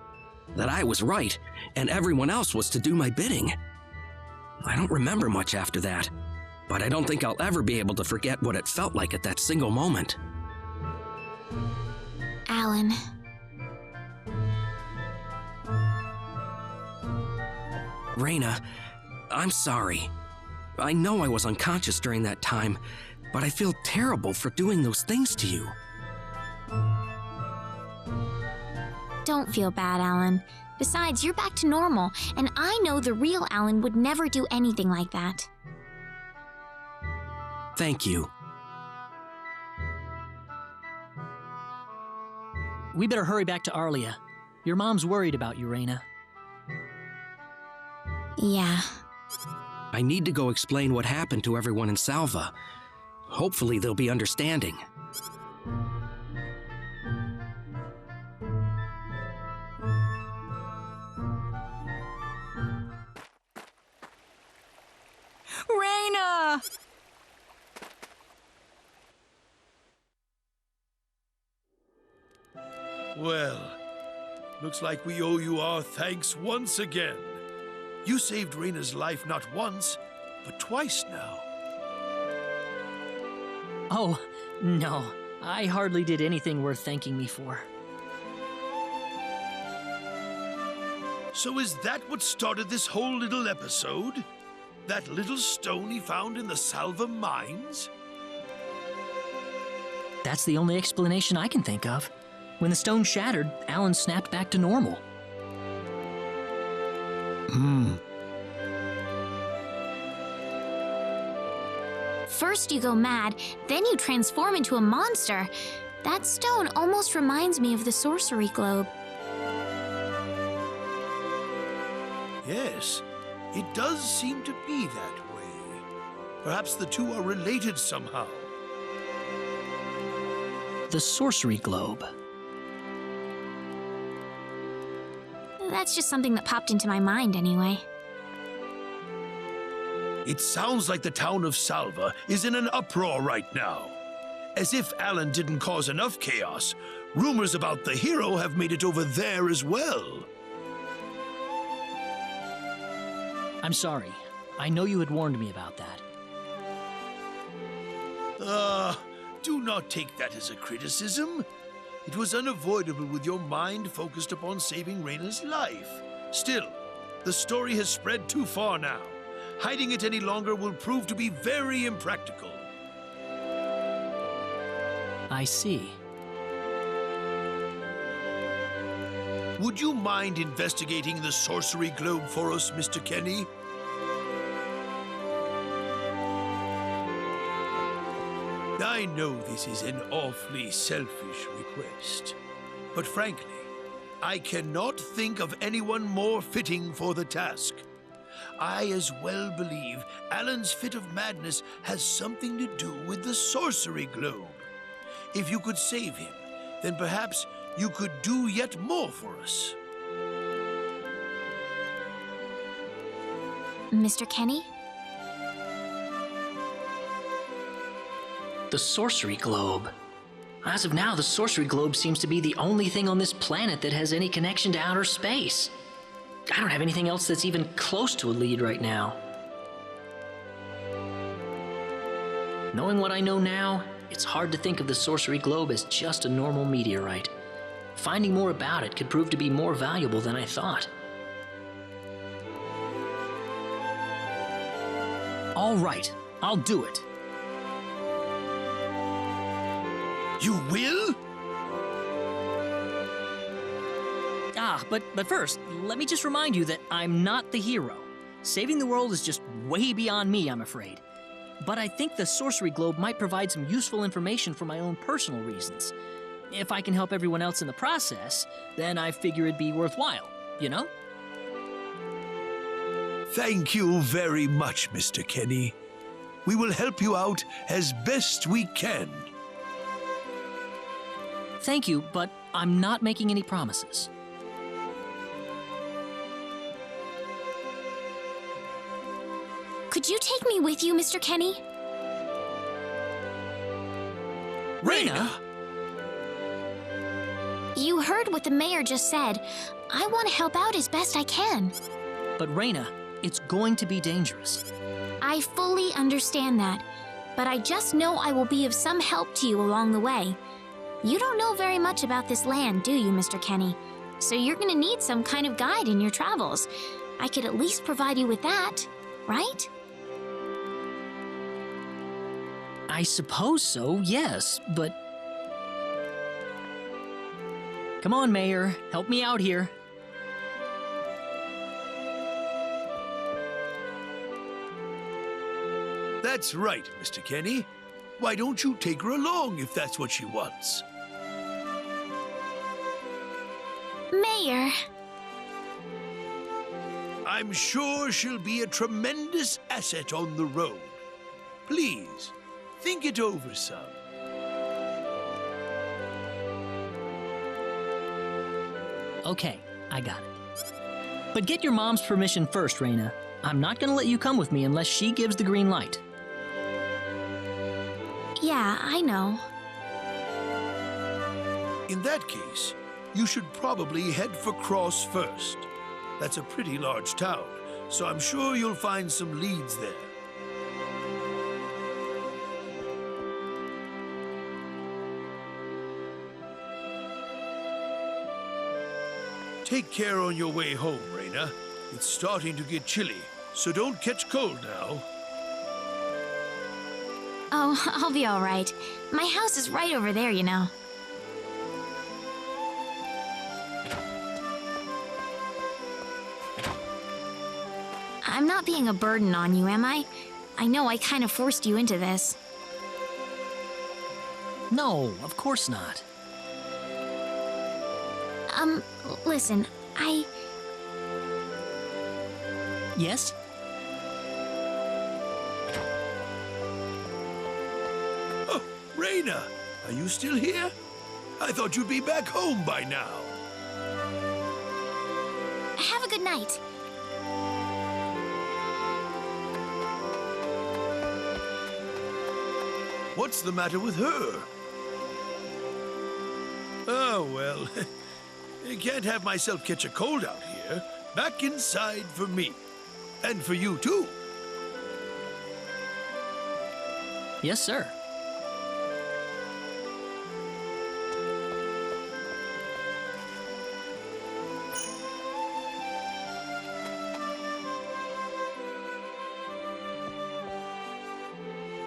That I was right, and everyone else was to do my bidding. I don't remember much after that, but I don't think I'll ever be able to forget what it felt like at that single moment. Alan. Rena, I'm sorry. I know I was unconscious during that time, but I feel terrible for doing those things to you. Don't feel bad, Alan. Besides, you're back to normal, and I know the real Alan would never do anything like that. Thank you. We better hurry back to Arlia. Your mom's worried about you, Rena. Yeah. I need to go explain what happened to everyone in Salva. Hopefully they'll be understanding. Rena! Well, looks like we owe you our thanks once again. You saved Rena's life not once, but twice now. Oh, no. I hardly did anything worth thanking me for. So is that what started this whole little episode? That little stone he found in the Salva mines? That's the only explanation I can think of. When the stone shattered, Alan snapped back to normal. First you go mad, then you transform into a monster. That stone almost reminds me of the sorcery globe. Yes, it does seem to be that way. Perhaps the two are related somehow. The sorcery globe. That's just something that popped into my mind anyway. It sounds like the town of Salva is in an uproar right now. As if Alan didn't cause enough chaos, rumors about the hero have made it over there as well. I'm sorry. I know you had warned me about that. Do not take that as a criticism. It was unavoidable with your mind focused upon saving Rena's life. Still, the story has spread too far now. Hiding it any longer will prove to be very impractical. I see. Would you mind investigating the sorcery globe for us, Mr. Kenny? I know this is an awfully selfish request, but frankly, I cannot think of anyone more fitting for the task. I as well believe Alan's fit of madness has something to do with the sorcery globe. If you could save him, then perhaps you could do yet more for us. Mr. Kenny? The sorcery globe. As of now, the sorcery globe seems to be the only thing on this planet that has any connection to outer space. I don't have anything else that's even close to a lead right now. Knowing what I know now, it's hard to think of the sorcery globe as just a normal meteorite. Finding more about it could prove to be more valuable than I thought. All right, I'll do it. You will? But first, let me just remind you that I'm not the hero. Saving the world is just way beyond me, I'm afraid. But I think the sorcery globe might provide some useful information for my own personal reasons. If I can help everyone else in the process, then I figure it'd be worthwhile, you know? Thank you very much, Mr. Kenny. We will help you out as best we can. Thank you, but I'm not making any promises. Could you take me with you, Mr. Kenny? Rena! You heard what the mayor just said. I want to help out as best I can. But Rena, it's going to be dangerous. I fully understand that, but I just know I will be of some help to you along the way. You don't know very much about this land, do you, Mr. Kenny? So you're gonna need some kind of guide in your travels. I could at least provide you with that, right? I suppose so, yes, but... Come on, Mayor, help me out here. That's right, Mr. Kenny. Why don't you take her along if that's what she wants? Mayor. I'm sure she'll be a tremendous asset on the road. Please, think it over some. Okay, I got it. But get your mom's permission first, Rena. I'm not gonna let you come with me unless she gives the green light. Yeah, I know. In that case, you should probably head for Cross first. That's a pretty large town, so I'm sure you'll find some leads there. Take care on your way home, Rena. It's starting to get chilly, so don't catch cold now. Oh, I'll be all right. My house is right over there, you know. I'm not being a burden on you, am I? I know I kind of forced you into this. No, of course not. Listen, Yes? Oh, Rena, are you still here? I thought you'd be back home by now. Have a good night. What's the matter with her? Oh, well, I can't have myself catch a cold out here. Back inside for me. And for you, too. Yes, sir.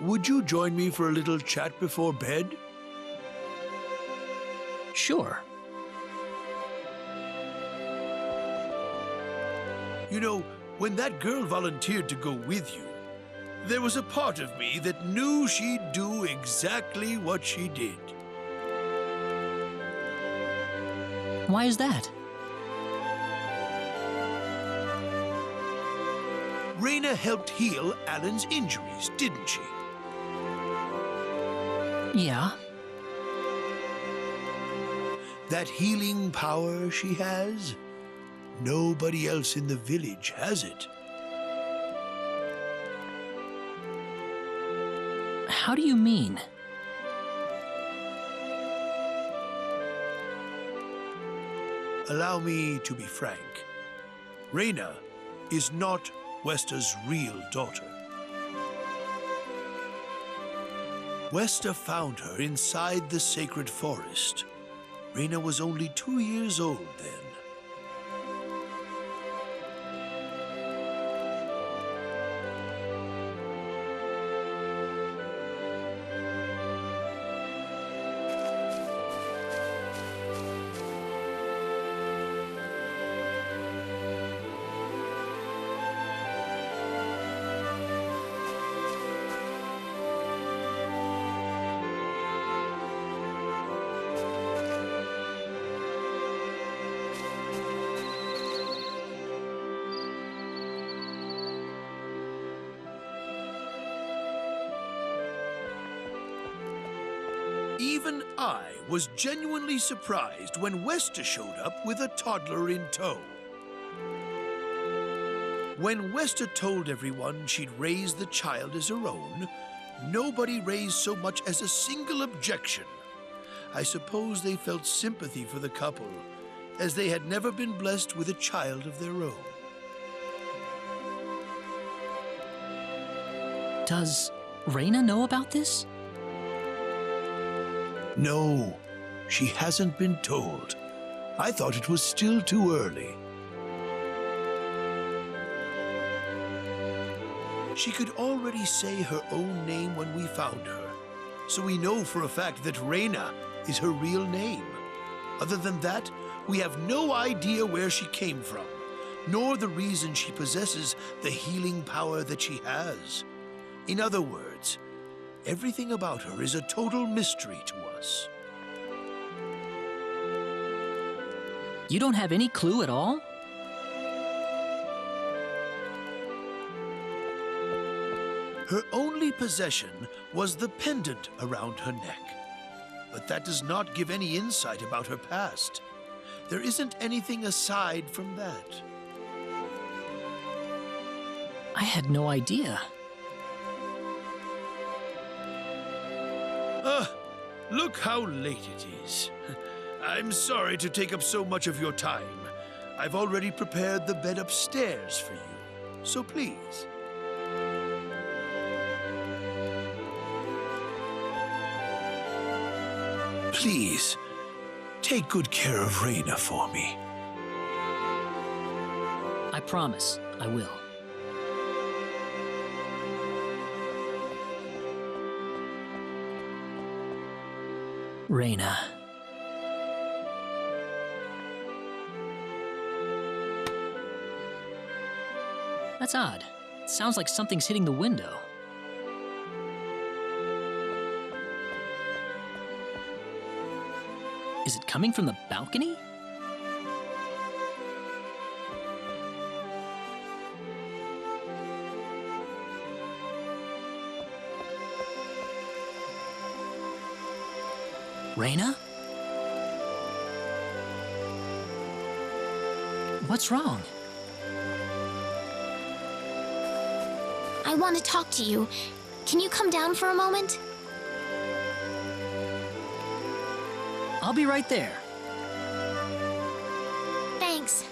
Would you join me for a little chat before bed? Sure. You know, when that girl volunteered to go with you, there was a part of me that knew she'd do exactly what she did. Why is that? Rena helped heal Alan's injuries, didn't she? Yeah. That healing power she has, nobody else in the village has it. How do you mean? Allow me to be frank. Rena is not Westa's real daughter. Westa found her inside the sacred forest. Rena was only 2 years old then. Even I was genuinely surprised when Westa showed up with a toddler in tow. When Westa told everyone she'd raised the child as her own, nobody raised so much as a single objection. I suppose they felt sympathy for the couple, as they had never been blessed with a child of their own. Does Rena know about this? No, she hasn't been told. I thought it was still too early. She could already say her own name when we found her, so we know for a fact that Rena is her real name. Other than that, we have no idea where she came from, nor the reason she possesses the healing power that she has. In other words, everything about her is a total mystery to us. You don't have any clue at all? Her only possession was the pendant around her neck. But that does not give any insight about her past. There isn't anything aside from that. I had no idea. Look how late it is. I'm sorry to take up so much of your time. I've already prepared the bed upstairs for you, so please. Please, take good care of Rena for me. I promise, I will. Rena. That's odd. It sounds like something's hitting the window. Is it coming from the balcony? Rena? What's wrong? I want to talk to you. Can you come down for a moment? I'll be right there. Thanks.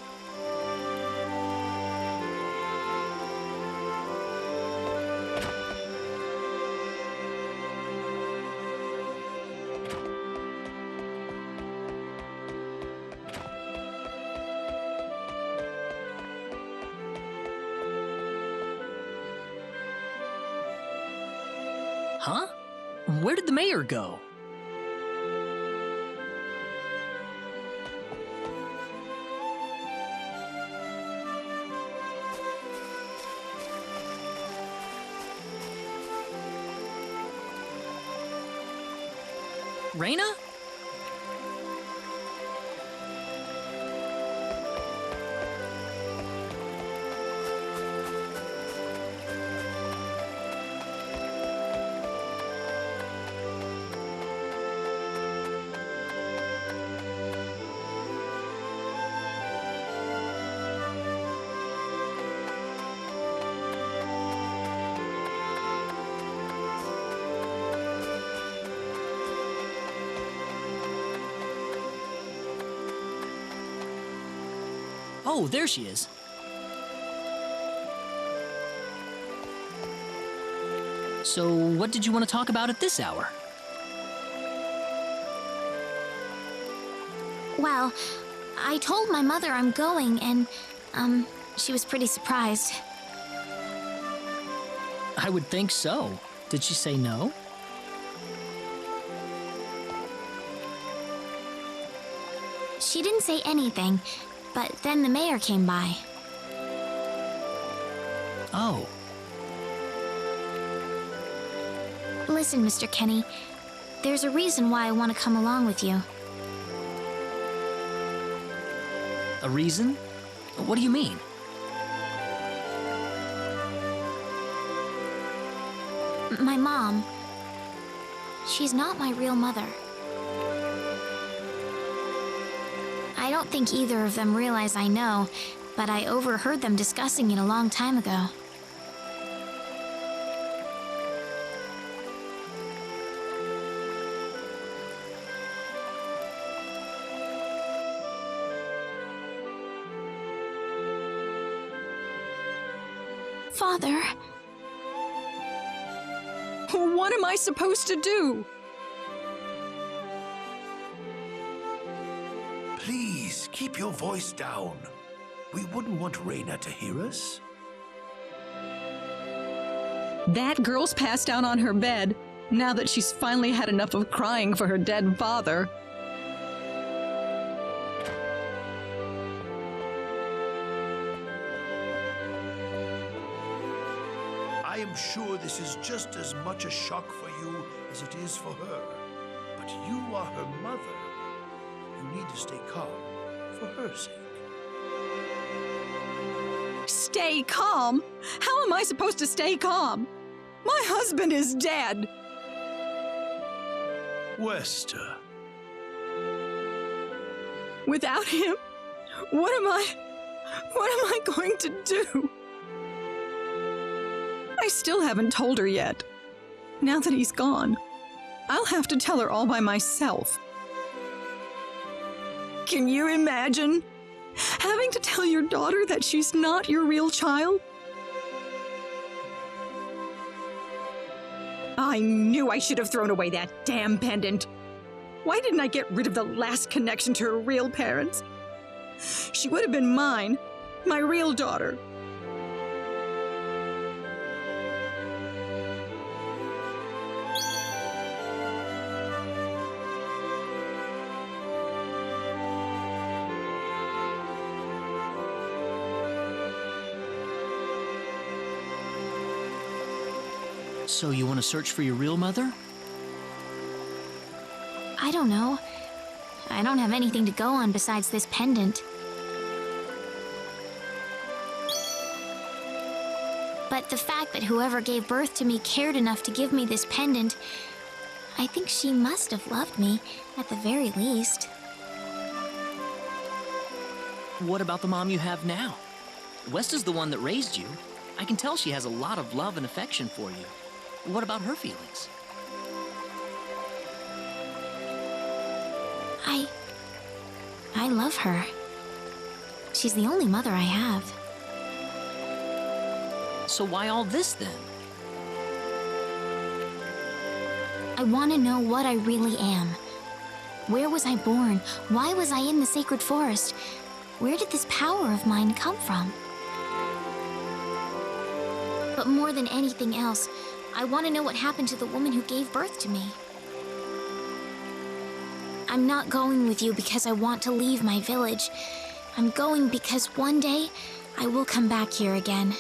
Huh? Where did the mayor go? Rena? Oh, there she is. So, what did you want to talk about at this hour? Well, I told my mother I'm going, and, she was pretty surprised. I would think so. Did she say no? She didn't say anything, but then the mayor came by. Oh. Listen, Mr. Kenny, there's a reason why I want to come along with you. A reason? What do you mean? My mom, she's not my real mother. I don't think either of them realize I know, but I overheard them discussing it a long time ago. Father. What am I supposed to do? Please, keep your voice down. We wouldn't want Rena to hear us. That girl's passed out on her bed, now that she's finally had enough of crying for her dead father. I am sure this is just as much a shock for you as it is for her. But you are her mother. You need to stay calm for her sake. Stay calm? How am I supposed to stay calm? My husband is dead. Wester. Without him, what am I going to do? I still haven't told her yet. Now that he's gone, I'll have to tell her all by myself. Can you imagine having to tell your daughter that she's not your real child? I knew I should have thrown away that damn pendant. Why didn't I get rid of the last connection to her real parents? She would have been mine, my real daughter. So you want to search for your real mother? I don't know. I don't have anything to go on besides this pendant. But the fact that whoever gave birth to me cared enough to give me this pendant, I think she must have loved me, at the very least. What about the mom you have now? West is the one that raised you. I can tell she has a lot of love and affection for you. What about her feelings? I love her. She's the only mother I have. So why all this then? I want to know what I really am. Where was I born? Why was I in the sacred forest? Where did this power of mine come from? But more than anything else, I want to know what happened to the woman who gave birth to me. I'm not going with you because I want to leave my village. I'm going because one day I will come back here again.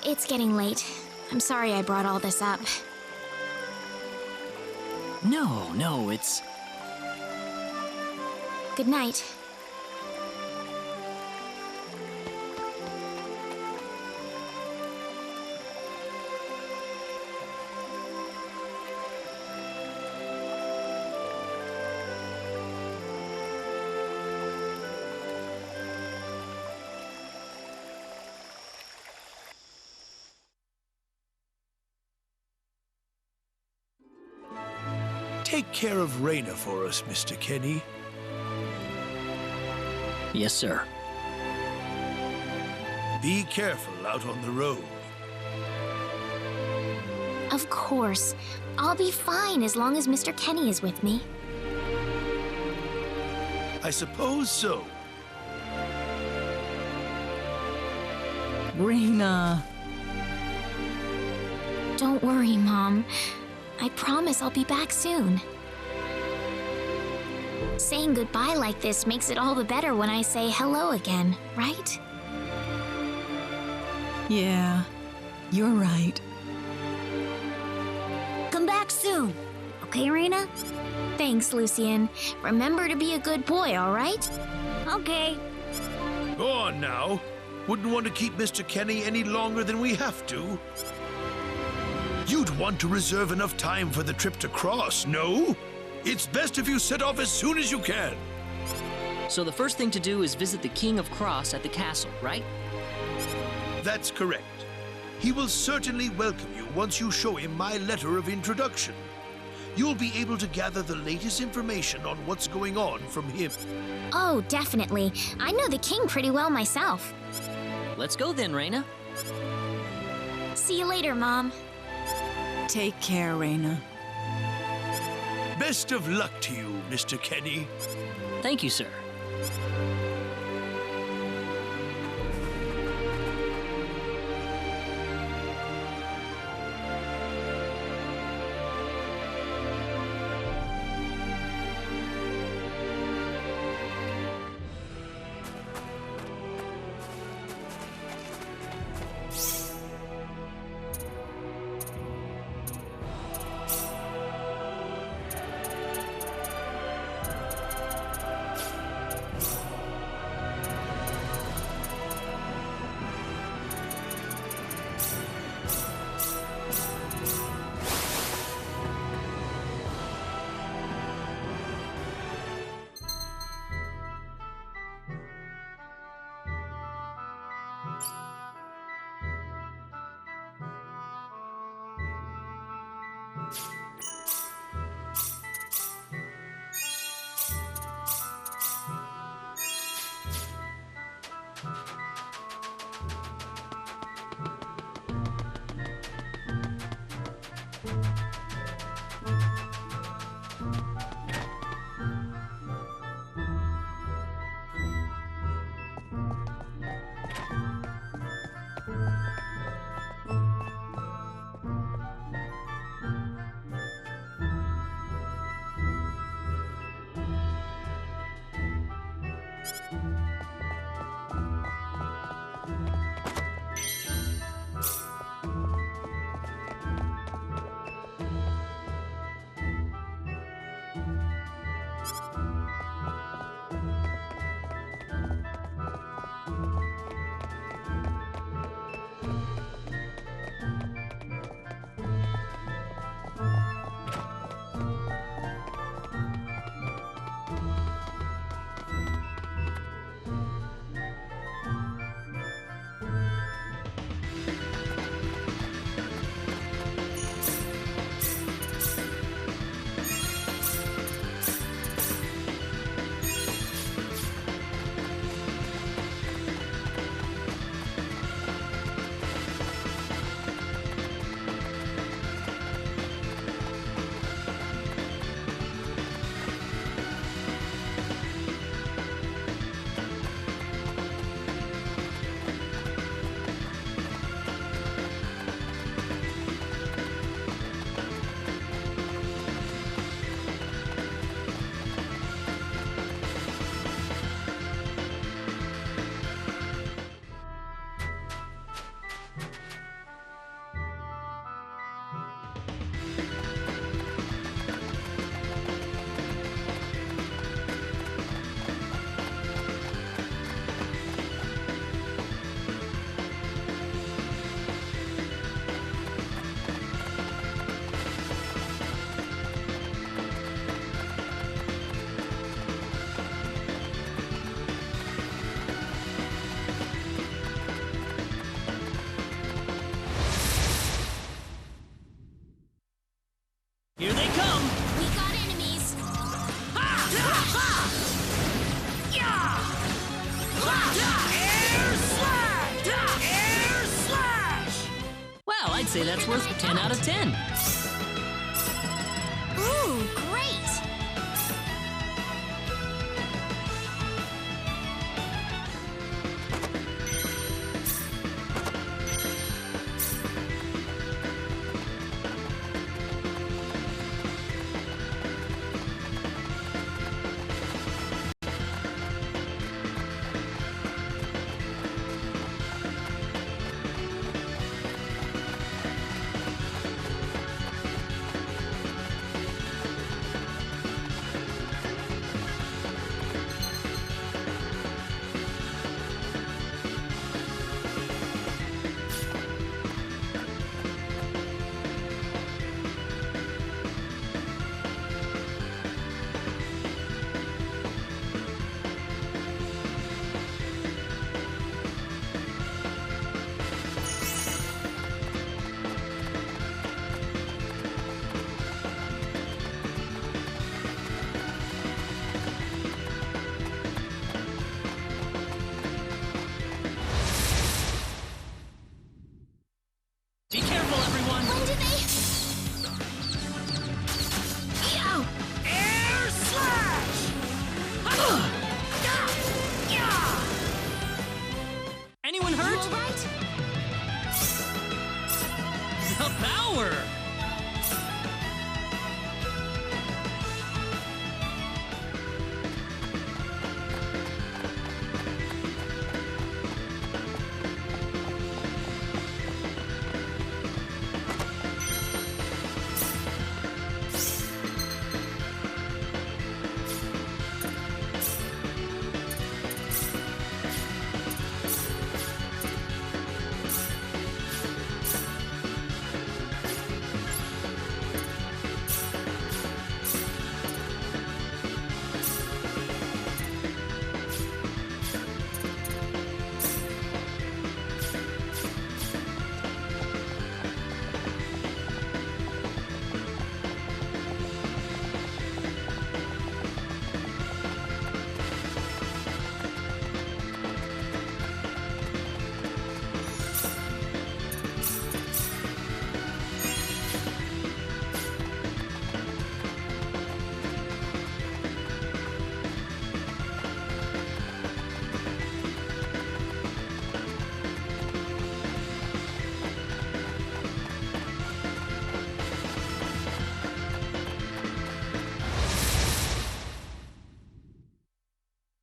It's getting late. I'm sorry I brought all this up. No, it's... Good night. take care of Rena for us, Mr. Kenny? Yes, sir. Be careful out on the road. Of course. I'll be fine as long as Mr. Kenny is with me. I suppose so. Rena. Don't worry, Mom. I promise I'll be back soon. Saying goodbye like this makes it all the better when I say hello again, right? Yeah, you're right. Come back soon. Okay, Rena? Thanks, Lucien. Remember to be a good boy, all right? Okay. Go on now. Wouldn't want to keep Mr. Kenny any longer than we have to. You'd want to reserve enough time for the trip to Cross, no? It's best if you set off as soon as you can. So the first thing to do is visit the King of Cross at the castle, right? That's correct. He will certainly welcome you once you show him my letter of introduction. You'll be able to gather the latest information on what's going on from him. Oh, definitely. I know the king pretty well myself. Let's go then, Rena. See you later, Mom. Take care, Rena. Best of luck to you, Mr. Kenny. Thank you, sir. say that's worth 10 out of 10. Ooh, great! Be careful, everyone! When did they... Ew! Air slash! Anyone hurt? You all right? The power!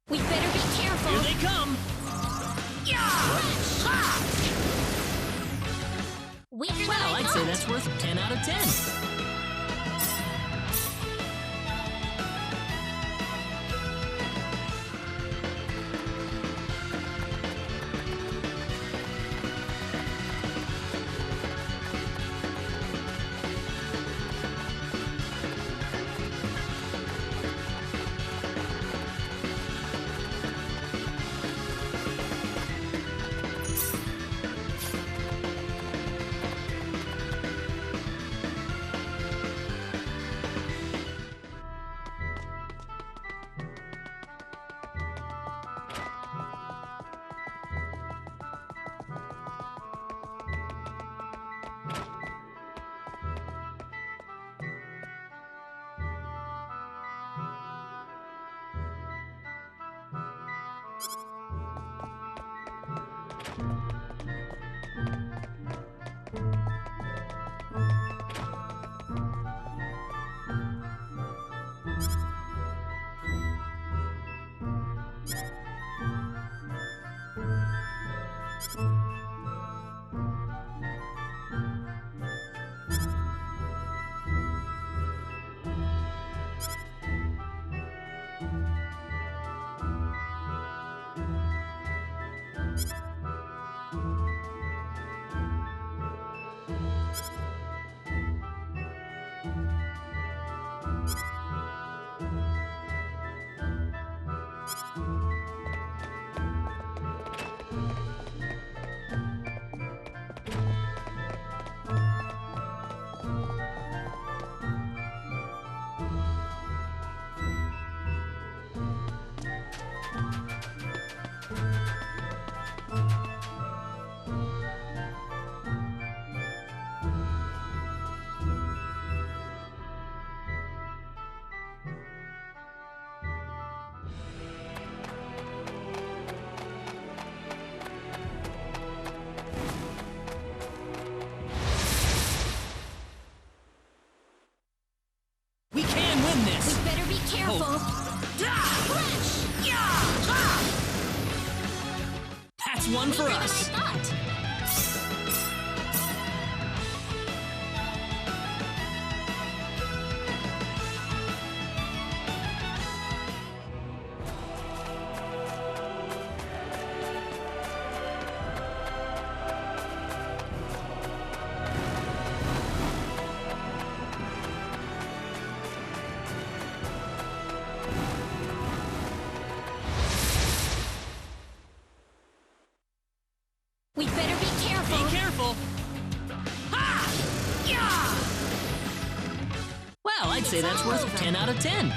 We better be careful. Here they come! Weaker than Well, I I'd say thought. that's worth 10 out of 10. one for us. We better be careful. Be careful. Ha! Yeah! Well, I'd say that's worth 10 out of 10.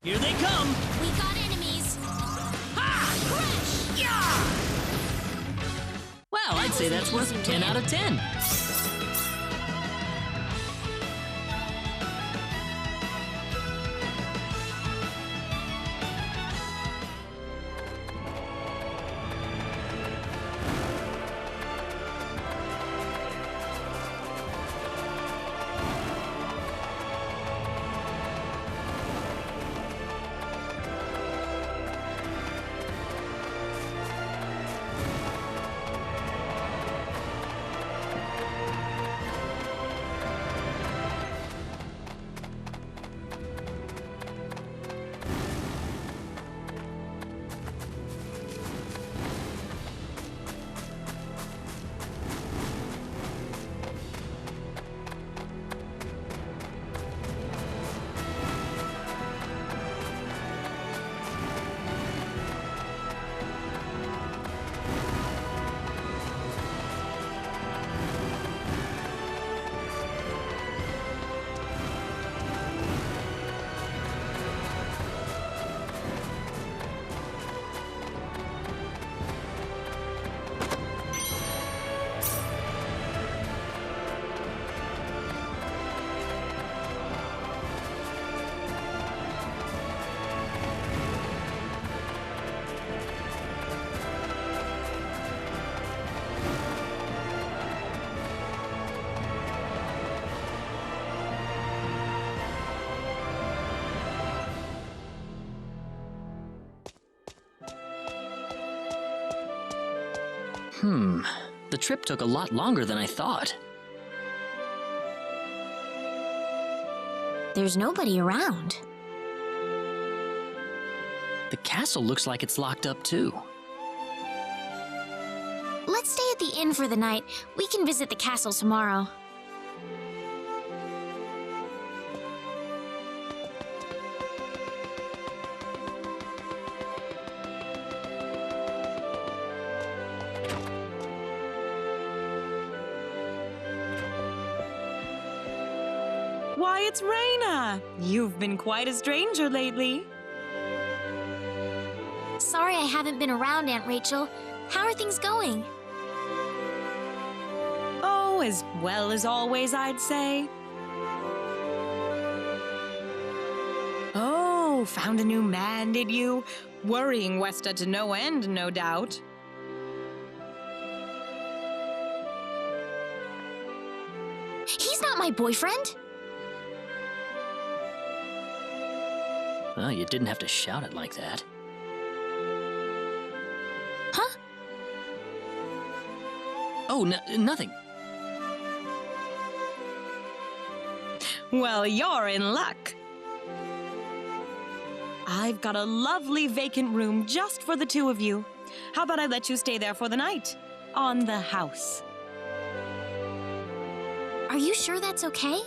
Here they come! We got enemies. Ha! Crash! Yeah! Well, I'd say that's worth 10 out of 10. The trip took a lot longer than I thought. There's nobody around. The castle looks like it's locked up too. Let's stay at the inn for the night. We can visit the castle tomorrow. Why, it's Rena! You've been quite a stranger lately. Sorry I haven't been around, Aunt Rachel. How are things going? Oh, as well as always, I'd say. Oh, found a new man, did you? Worrying Westa to no end, no doubt. He's not my boyfriend. Well, you didn't have to shout it like that. Huh? Oh, nothing. Well, you're in luck. I've got a lovely vacant room just for the two of you. How about I let you stay there for the night? On the house. Are you sure that's okay?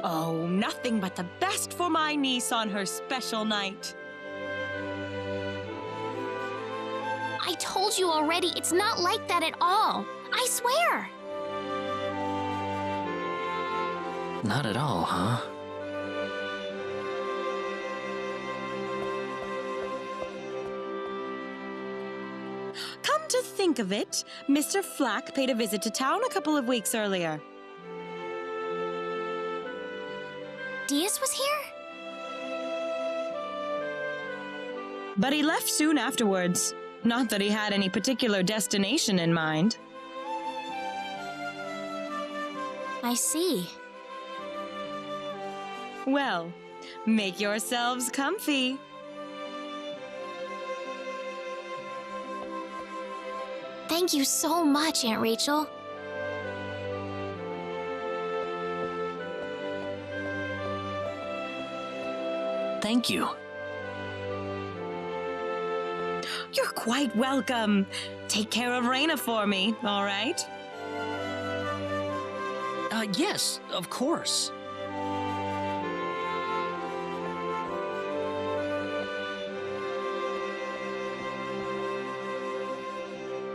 Oh, nothing but the best for my niece on her special night. I told you already, it's not like that at all. I swear. Not at all, huh? Come to think of it, Mr. Flack paid a visit to town a couple of weeks earlier. Diaz was here? But he left soon afterwards. Not that he had any particular destination in mind. I see. Well, make yourselves comfy. Thank you so much, Aunt Rachel. Thank you. You're quite welcome. Take care of Rena for me, all right? Yes, of course.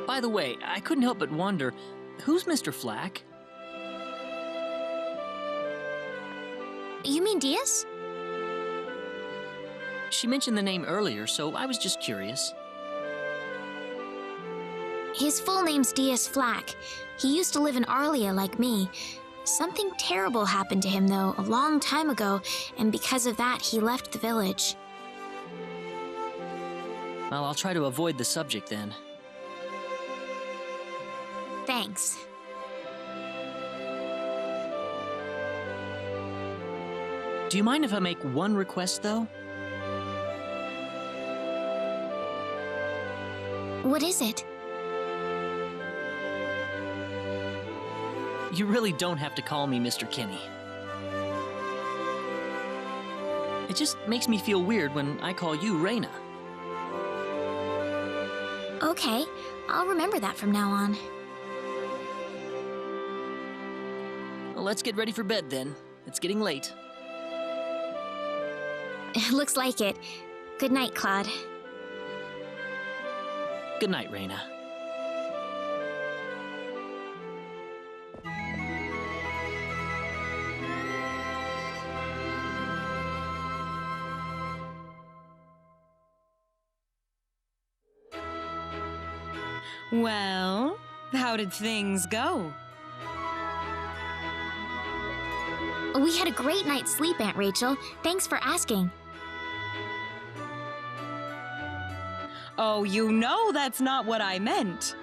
By the way, I couldn't help but wonder, who's Mr. Flack? You mean Diaz? She mentioned the name earlier, so I was just curious. His full name's Diaz Flack. He used to live in Arlia like me. Something terrible happened to him, though, a long time ago, and because of that, he left the village. Well, I'll try to avoid the subject then. Thanks. Do you mind if I make one request, though? What is it? You really don't have to call me Mr. Kenny. It just makes me feel weird when I call you Rena. Okay, I'll remember that from now on. Well, let's get ready for bed then. It's getting late. Looks like it. Good night, Claude. Good night, Rena. Well, how did things go? We had a great night's sleep, Aunt Rachel. Thanks for asking. Oh, you know that's not what I meant.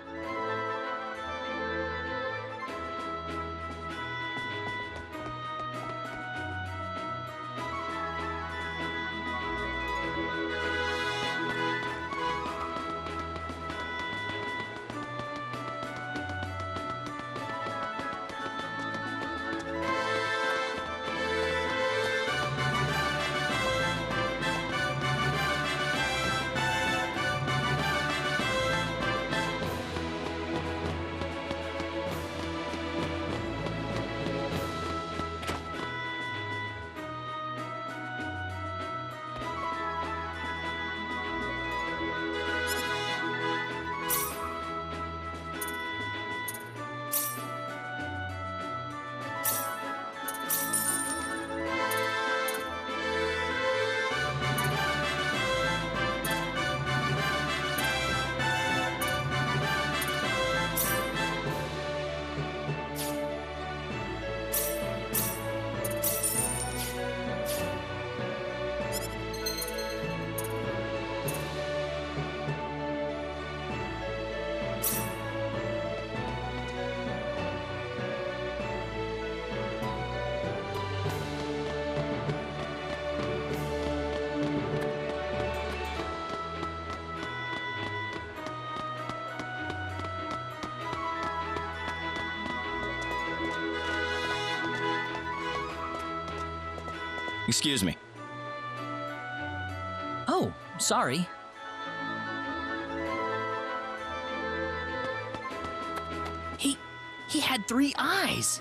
Excuse me. Oh, sorry. He had 3 eyes.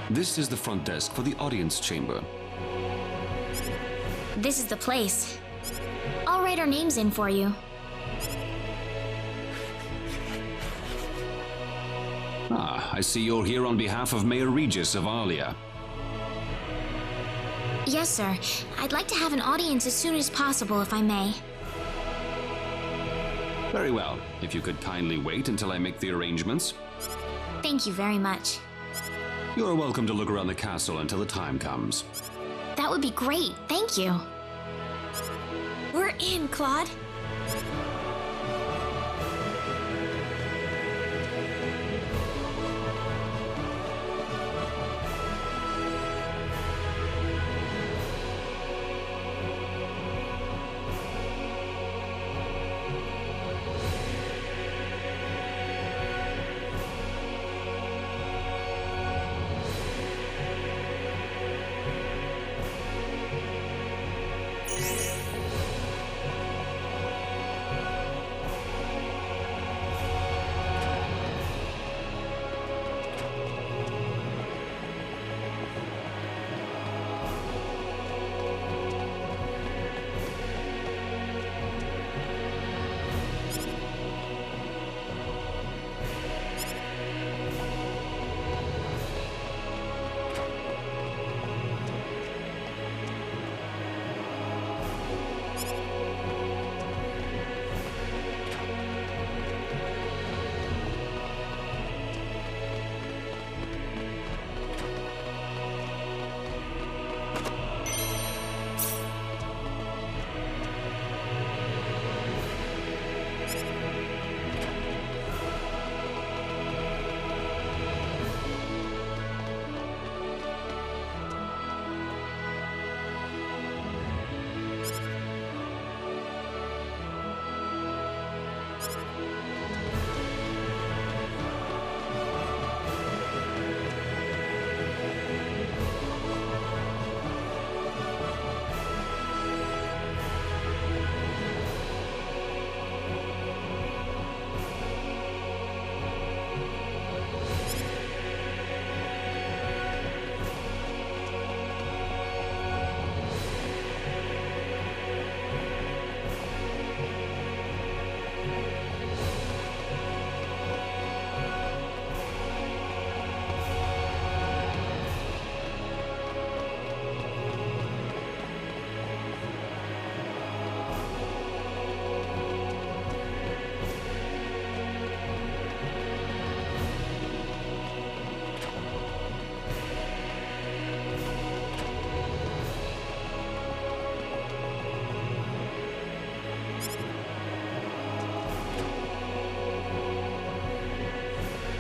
This is the front desk for the audience chamber. This is the place. I'll write our names in for you. Ah, I see you're here on behalf of Mayor Regis of Arlia. Yes, sir. I'd like to have an audience as soon as possible, if I may. Very well. If you could kindly wait until I make the arrangements. Thank you very much. You're welcome to look around the castle until the time comes. That would be great. Thank you. We're in, Claude.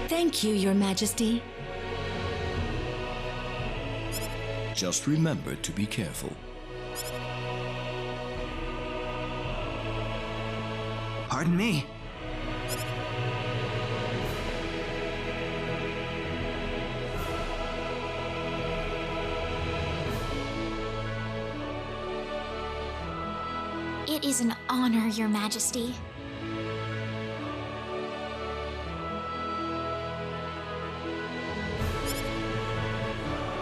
Thank you, Your Majesty. Just remember to be careful. Pardon me. It is an honor, Your Majesty.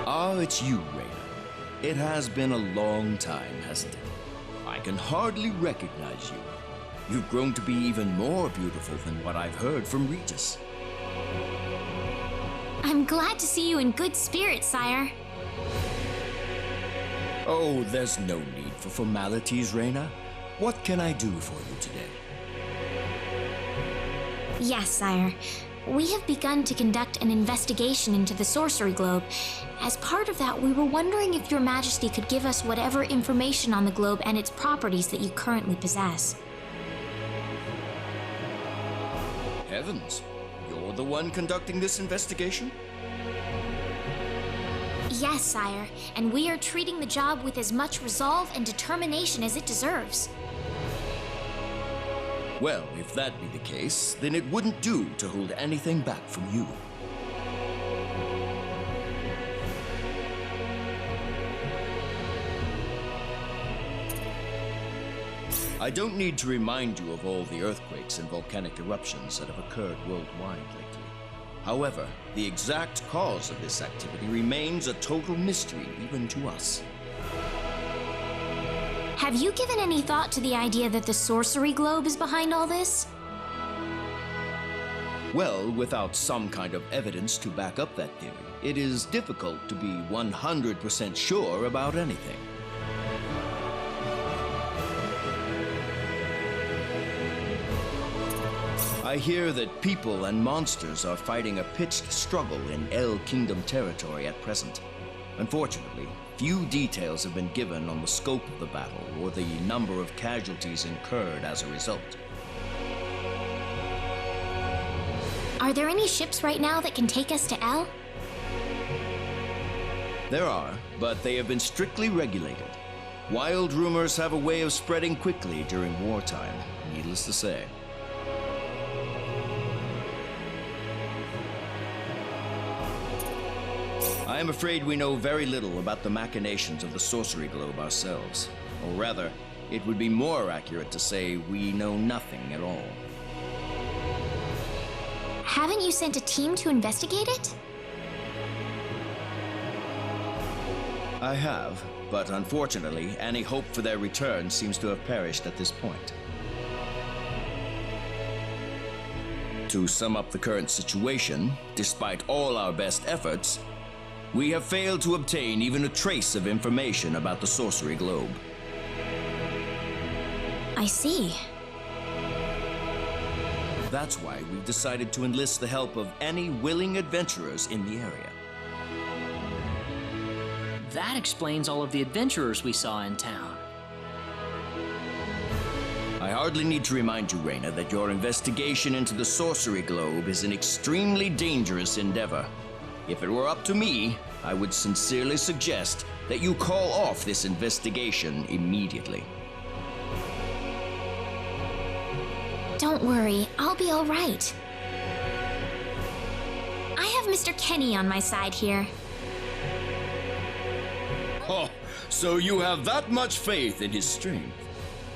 Ah, it's you, Rena. It has been a long time, hasn't it? I can hardly recognize you. You've grown to be even more beautiful than what I've heard from Regis. I'm glad to see you in good spirits, sire. Oh, there's no need for formalities, Rena. What can I do for you today? Yes, sire. We have begun to conduct an investigation into the sorcery globe. As part of that, we were wondering if Your Majesty could give us whatever information on the globe and its properties that you currently possess. Heavens, you're the one conducting this investigation? Yes, sire, and we are treating the job with as much resolve and determination as it deserves. Well, if that be the case, then it wouldn't do to hold anything back from you. I don't need to remind you of all the earthquakes and volcanic eruptions that have occurred worldwide lately. However, the exact cause of this activity remains a total mystery even to us. Have you given any thought to the idea that the sorcery globe is behind all this? Well, without some kind of evidence to back up that theory, it is difficult to be 100% sure about anything. I hear that people and monsters are fighting a pitched struggle in El Kingdom territory at present. Unfortunately, few details have been given on the scope of the battle or the number of casualties incurred as a result. Are there any ships right now that can take us to El? There are, but they have been strictly regulated. Wild rumors have a way of spreading quickly during wartime, needless to say. I am afraid we know very little about the machinations of the sorcery globe ourselves. Or rather, it would be more accurate to say we know nothing at all. Haven't you sent a team to investigate it? I have, but unfortunately, any hope for their return seems to have perished at this point. To sum up the current situation, despite all our best efforts, we have failed to obtain even a trace of information about the sorcery globe. I see. That's why we've decided to enlist the help of any willing adventurers in the area. That explains all of the adventurers we saw in town. I hardly need to remind you, Rena, that your investigation into the sorcery globe is an extremely dangerous endeavor. If it were up to me, I would sincerely suggest that you call off this investigation immediately. Don't worry, I'll be all right. I have Mr. Kenny on my side here. Oh, so you have that much faith in his strength.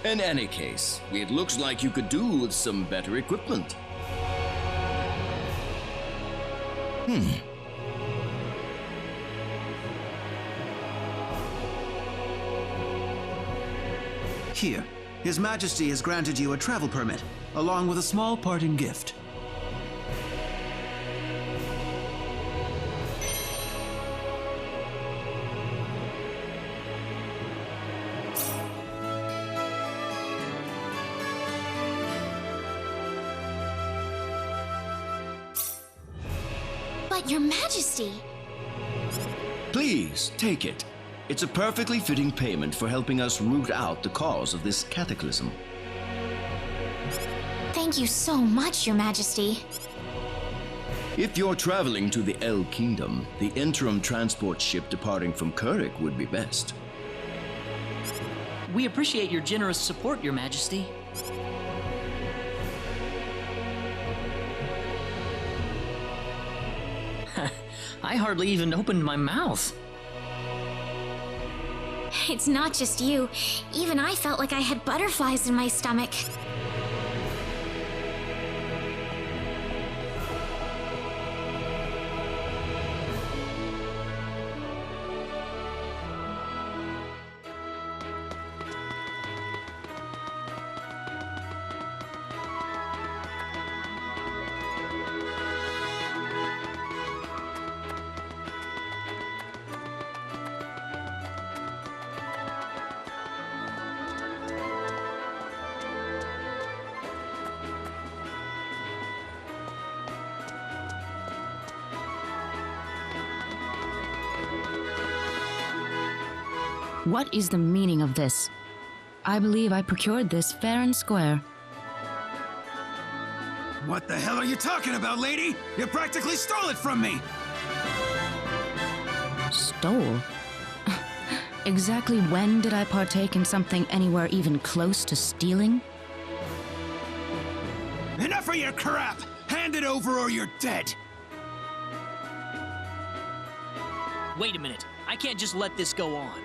In any case, it looks like you could do with some better equipment. Here, His Majesty has granted you a travel permit, along with a small parting gift. But Your Majesty! Please, take it. It's a perfectly fitting payment for helping us root out the cause of this cataclysm. Thank you so much, Your Majesty. If you're traveling to the El Kingdom, the interim transport ship departing from Kurik would be best. We appreciate your generous support, Your Majesty. I hardly even opened my mouth. It's not just you. Even I felt like I had butterflies in my stomach. What is the meaning of this? I believe I procured this fair and square. What the hell are you talking about, lady? You practically stole it from me! Stole? Exactly when did I partake in something anywhere even close to stealing? Enough of your crap! Hand it over or you're dead! Wait a minute. I can't just let this go on.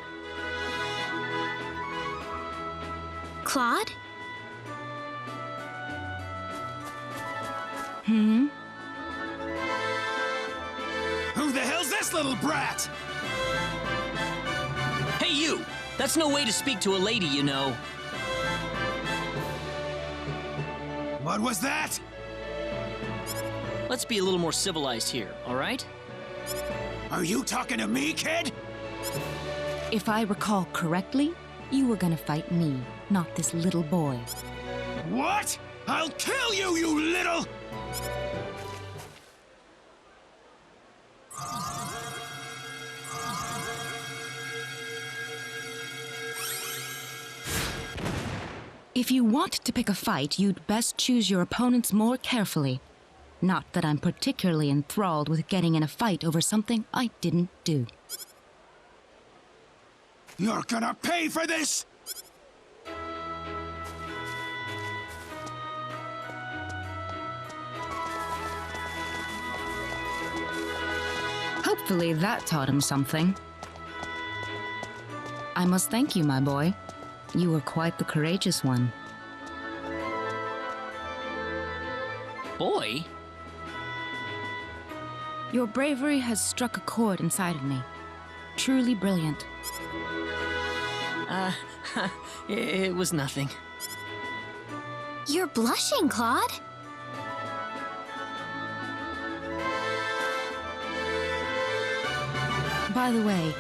Claude? this little brat! Hey, you! That's no way to speak to a lady, you know. What was that? Let's be a little more civilized here, all right? Are you talking to me, kid? If I recall correctly, you were gonna fight me, not this little boy. What? I'll kill you, you little... If you want to pick a fight, you'd best choose your opponents more carefully. Not that I'm particularly enthralled with getting in a fight over something I didn't do. You're gonna pay for this! Hopefully that taught him something. I must thank you, my boy. You were quite the courageous one. Boy? Your bravery has struck a chord inside of me. Truly brilliant. It was nothing. You're blushing, Claude. By the way,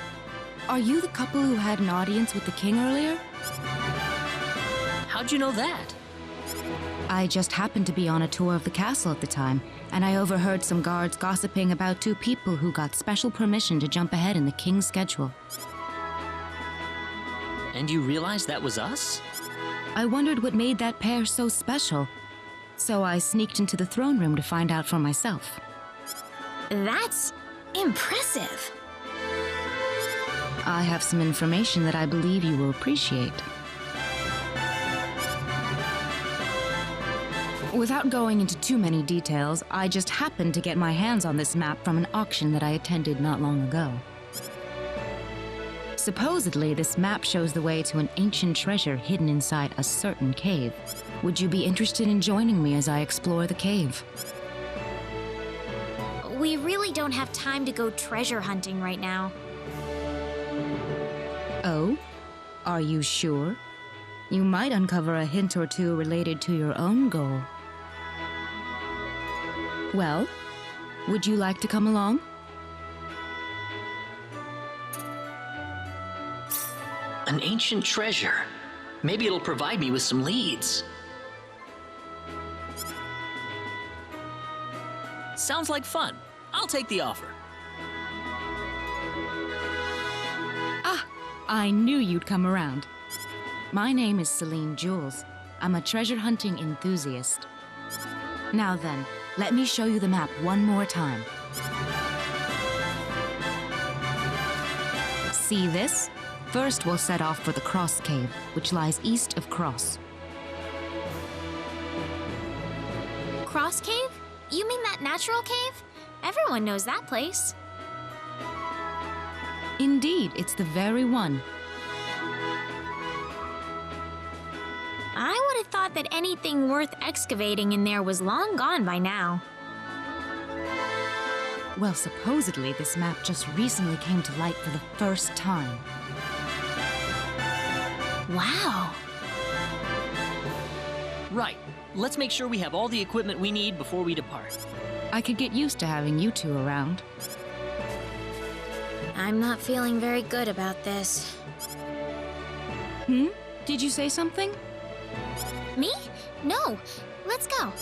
are you the couple who had an audience with the king earlier? How'd you know that? I just happened to be on a tour of the castle at the time, and I overheard some guards gossiping about two people who got special permission to jump ahead in the king's schedule. And you realized that was us? I wondered what made that pair so special, so I sneaked into the throne room to find out for myself. That's impressive. I have some information that I believe you will appreciate. Without going into too many details, I just happened to get my hands on this map from an auction that I attended not long ago. Supposedly, this map shows the way to an ancient treasure hidden inside a certain cave. Would you be interested in joining me as I explore the cave? We really don't have time to go treasure hunting right now. Oh? Are you sure? You might uncover a hint or two related to your own goal. Well, would you like to come along? An ancient treasure. Maybe it'll provide me with some leads. Sounds like fun. I'll take the offer. Ah, I knew you'd come around. My name is Celine Jules. I'm a treasure hunting enthusiast. Now then, let me show you the map one more time. See this? First, we'll set off for the Cross Cave, which lies east of Cross. Cross Cave? You mean that natural cave? Everyone knows that place. Indeed, it's the very one. I would have thought that anything worth excavating in there was long gone by now. Well, supposedly this map just recently came to light for the first time. Wow. Right. Let's make sure we have all the equipment we need before we depart. I could get used to having you two around. I'm not feeling very good about this. Hmm? Did you say something? Me? No. Let's go.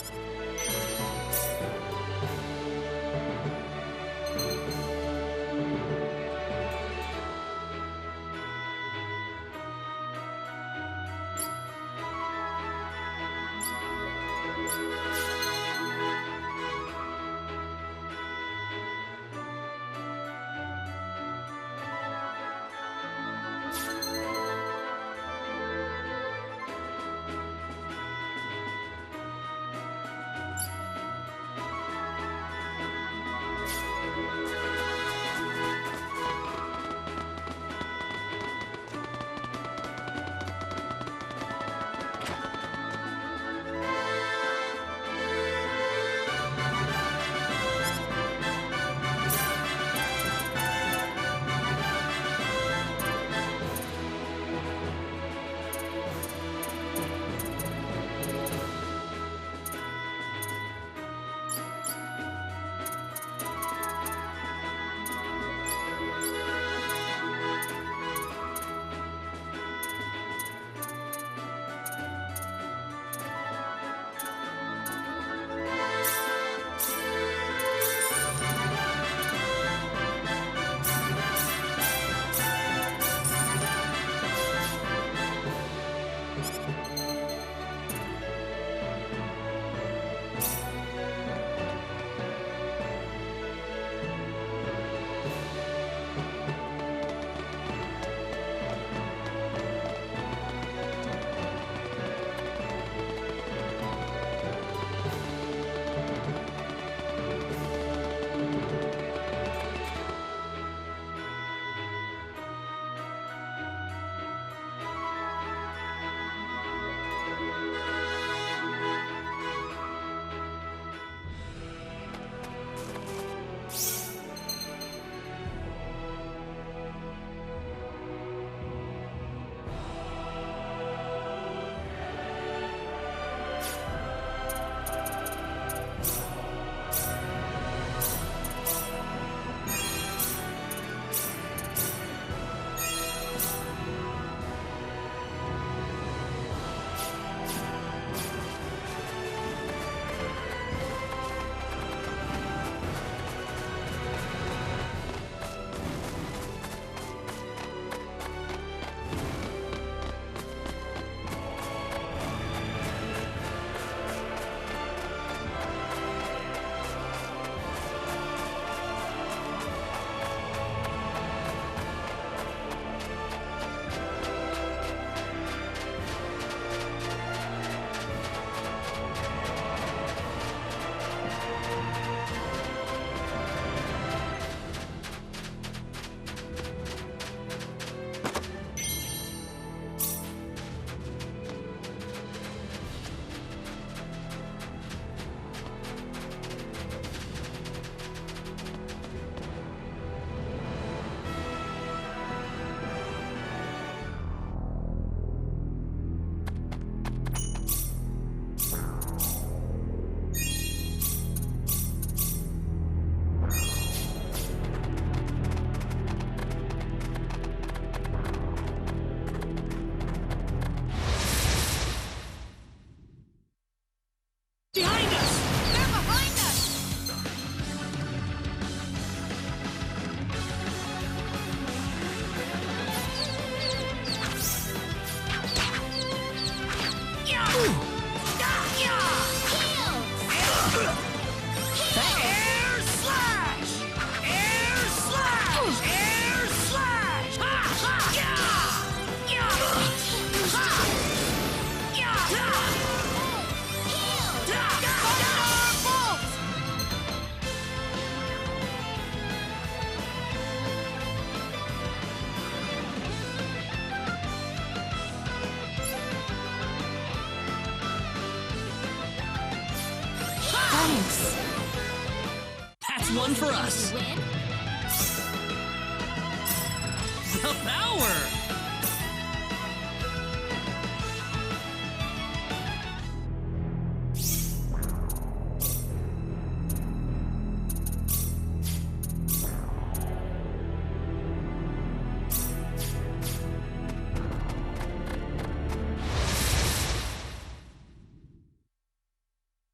Ronix. That's one for us. Win? The power!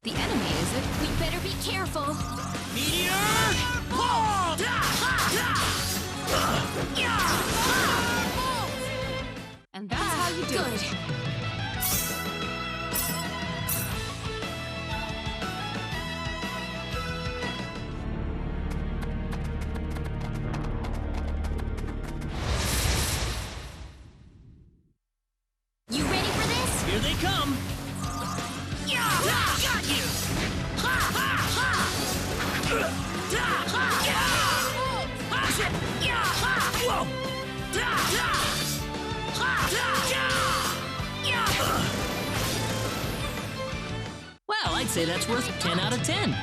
The enemy, is it? We better be careful. Meteor! Pull! And that's how you do Good. it. You ready for this? Here they come! Got you! Whoa! Well, I'd say that's worth 10 out of 10.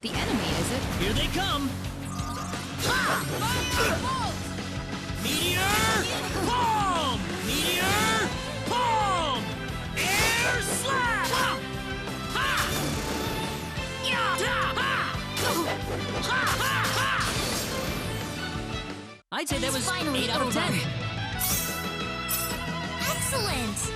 The enemy, is it? Here they come! Meteor! Palm! Meteor! Palm! Air slap! Ha! Ha! I'd say that was Finally 8 out of 10. over. Excellent!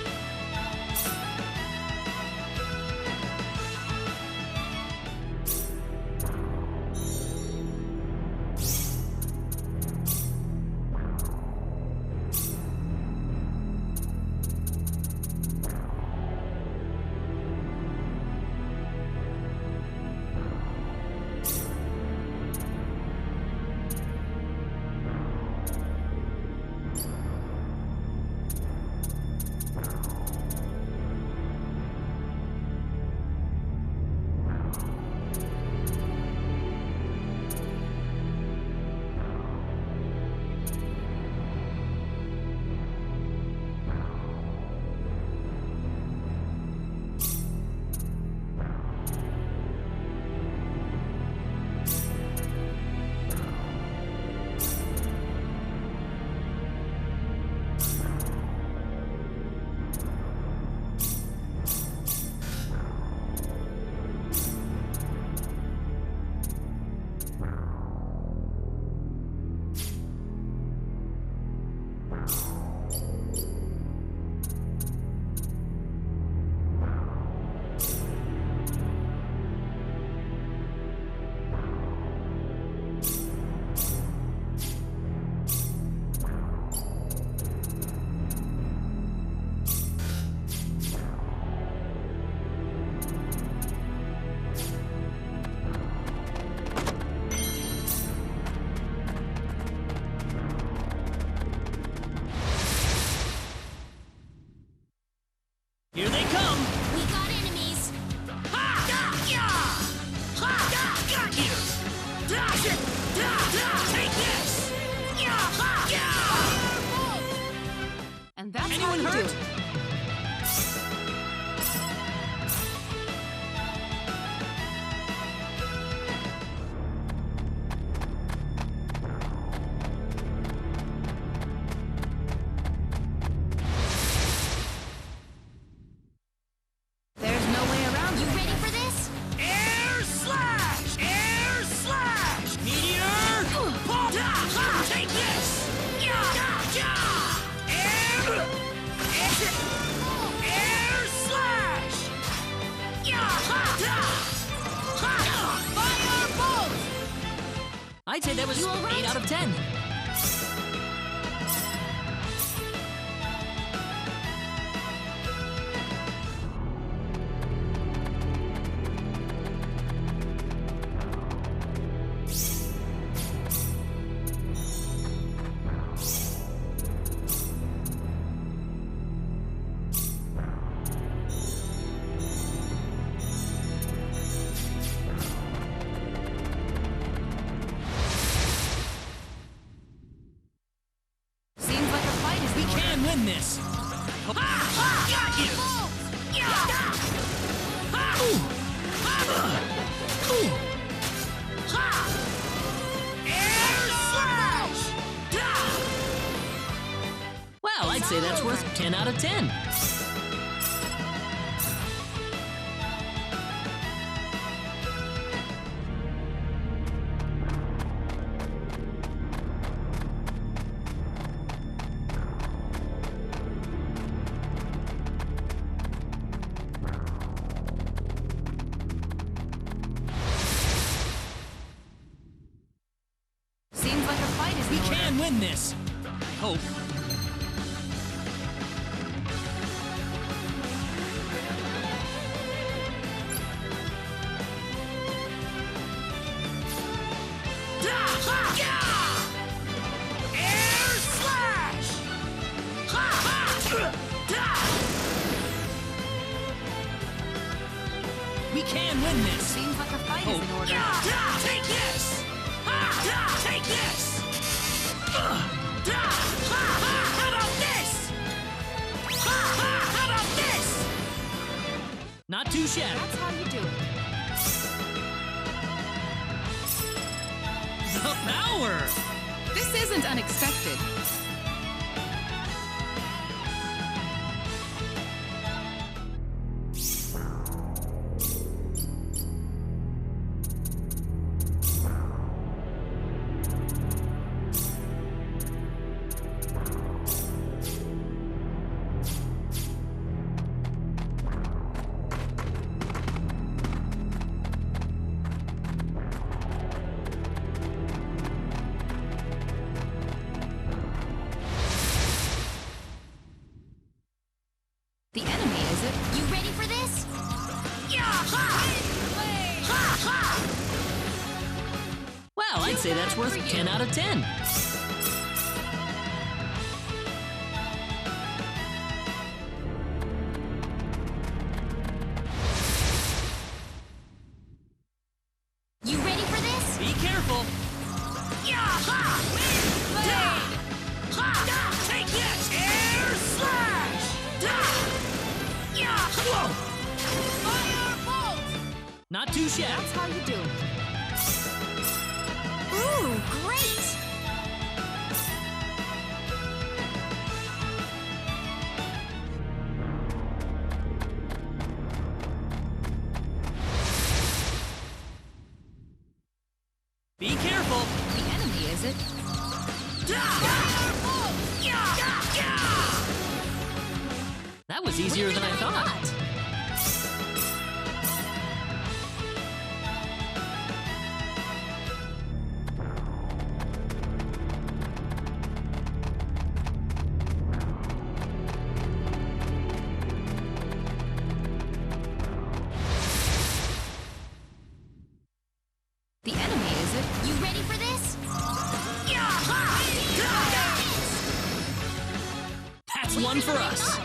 You ready for this? Air slash! Air slash! Meteor! Pull! Take this! Air slash! Fire bolt! I'd say that was 8 out of 10. Well, I'd say that's worth 10 out of 10. Seems like a fight is We can win this. Hope. Air slash! We can win this. Seems like a fight is in order. Take this! Take this! How about this? How about this? Not too shabby. That's how you do it. The power! This isn't unexpected. The enemy, is it? You ready for this? Well, I'd say that's worth 10 out of 10. You ready for this? Be careful. Take this! Air slash! Whoa! Fire bolt! Not too shabby. That's how you do it. Ooh, great! Be careful. The enemy, is it? That was easier than I thought. The enemy, is it? You ready for this? That's one for us.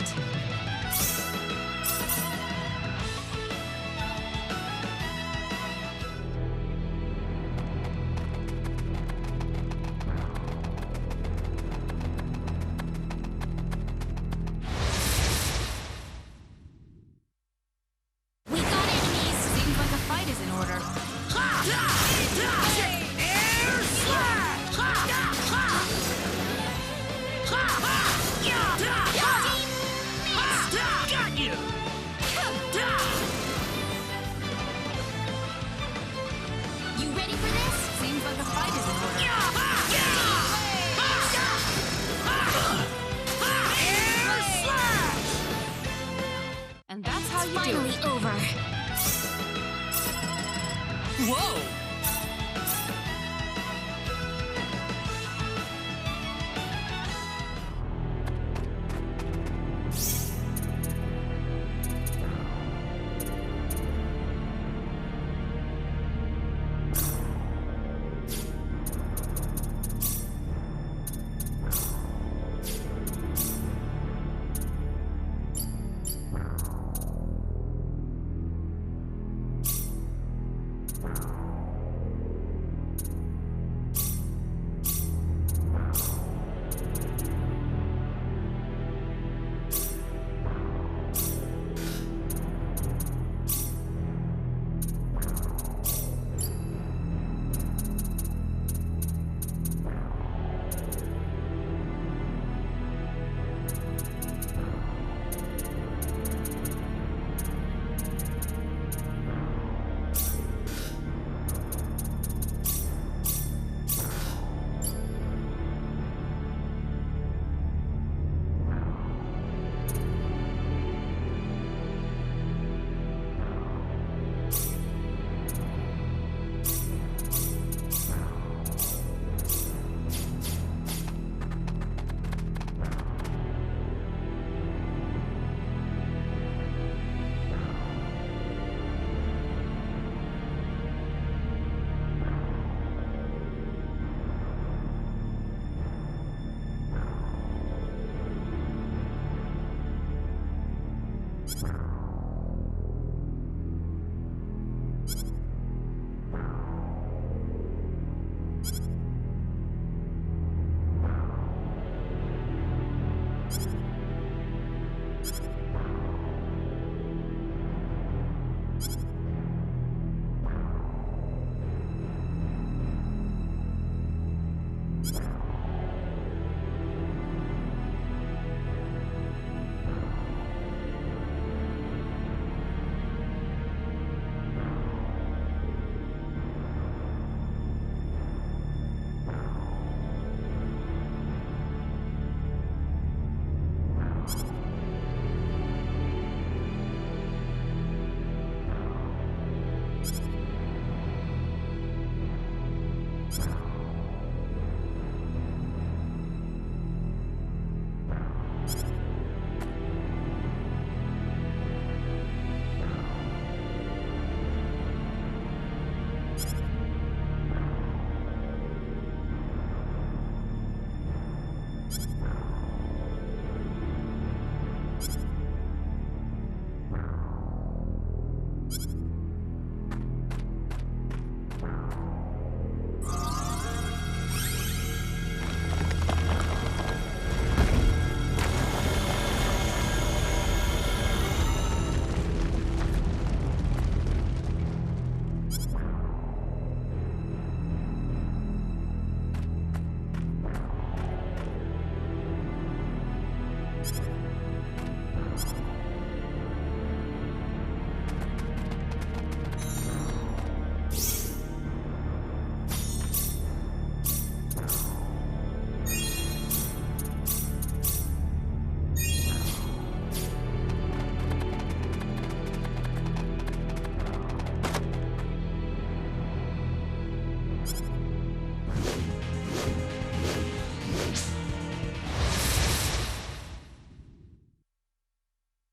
We got enemies. Seems like a fight is in order. Air slash! Got you! Whoa!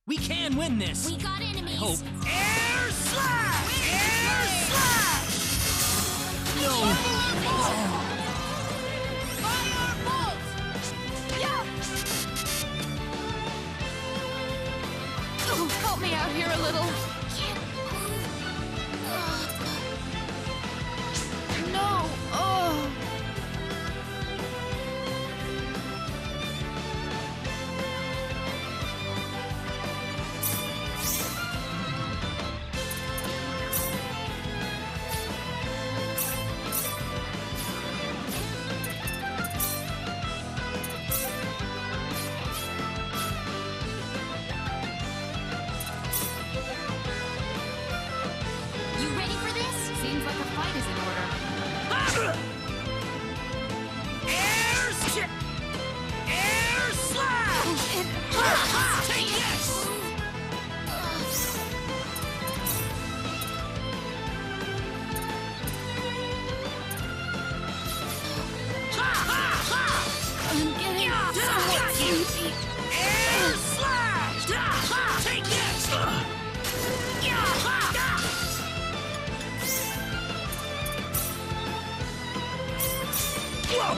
We can win this! We got enemies! I hope. Air slash! Air slash! No! Fire bolt! Yeah! Oh, help me out here a little. No! Oh! Air slash! Take this! Whoa!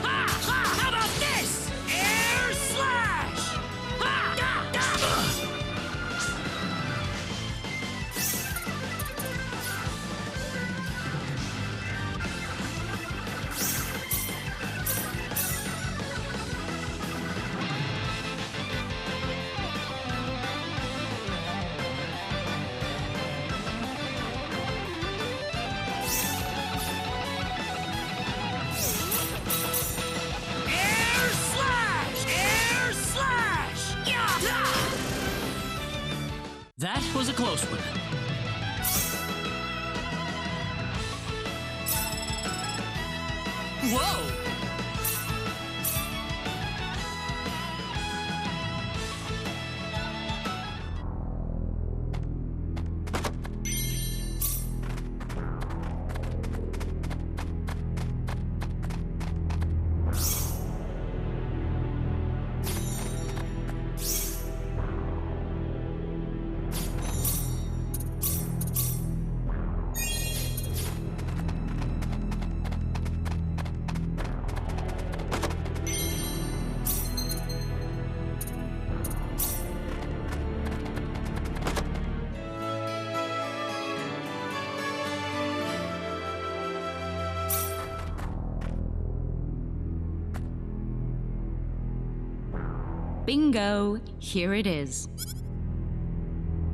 How about this? Air slash! Air slash! Air slash! That was a close one. Whoa! Bingo! Here it is.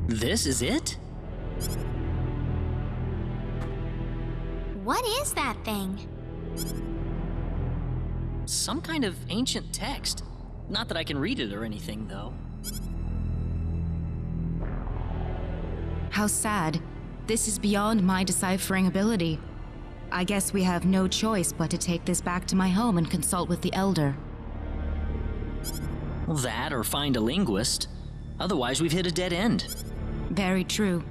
This is it? What is that thing? Some kind of ancient text. Not that I can read it or anything, though. How sad. This is beyond my deciphering ability. I guess we have no choice but to take this back to my home and consult with the Elder. That or find a linguist. Otherwise, we've hit a dead end. Very true.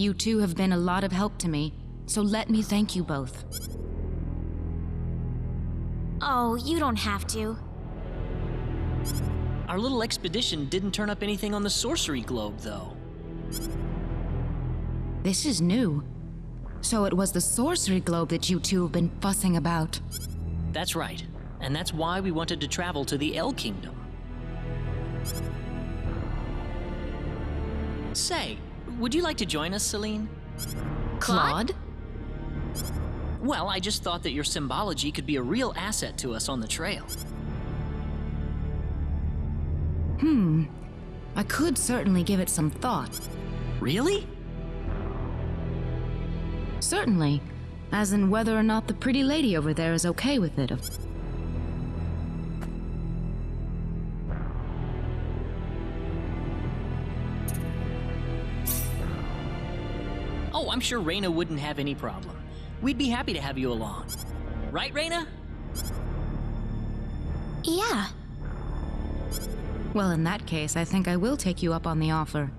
You two have been a lot of help to me, so let me thank you both. Oh, you don't have to. Our little expedition didn't turn up anything on the sorcery globe, though. This is new. So it was the sorcery globe that you two have been fussing about. That's right. And that's why we wanted to travel to the El Kingdom. Say, would you like to join us, Celine? Claude? Well, I just thought that your symbology could be a real asset to us on the trail. I could certainly give it some thought. Really? Certainly. As in whether or not the pretty lady over there is okay with it. Oh, I'm sure Rena wouldn't have any problem. We'd be happy to have you along. Right, Rena? Yeah. Well, in that case, I think I will take you up on the offer.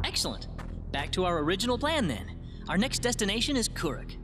Excellent. Back to our original plan then. Our next destination is Kuruk.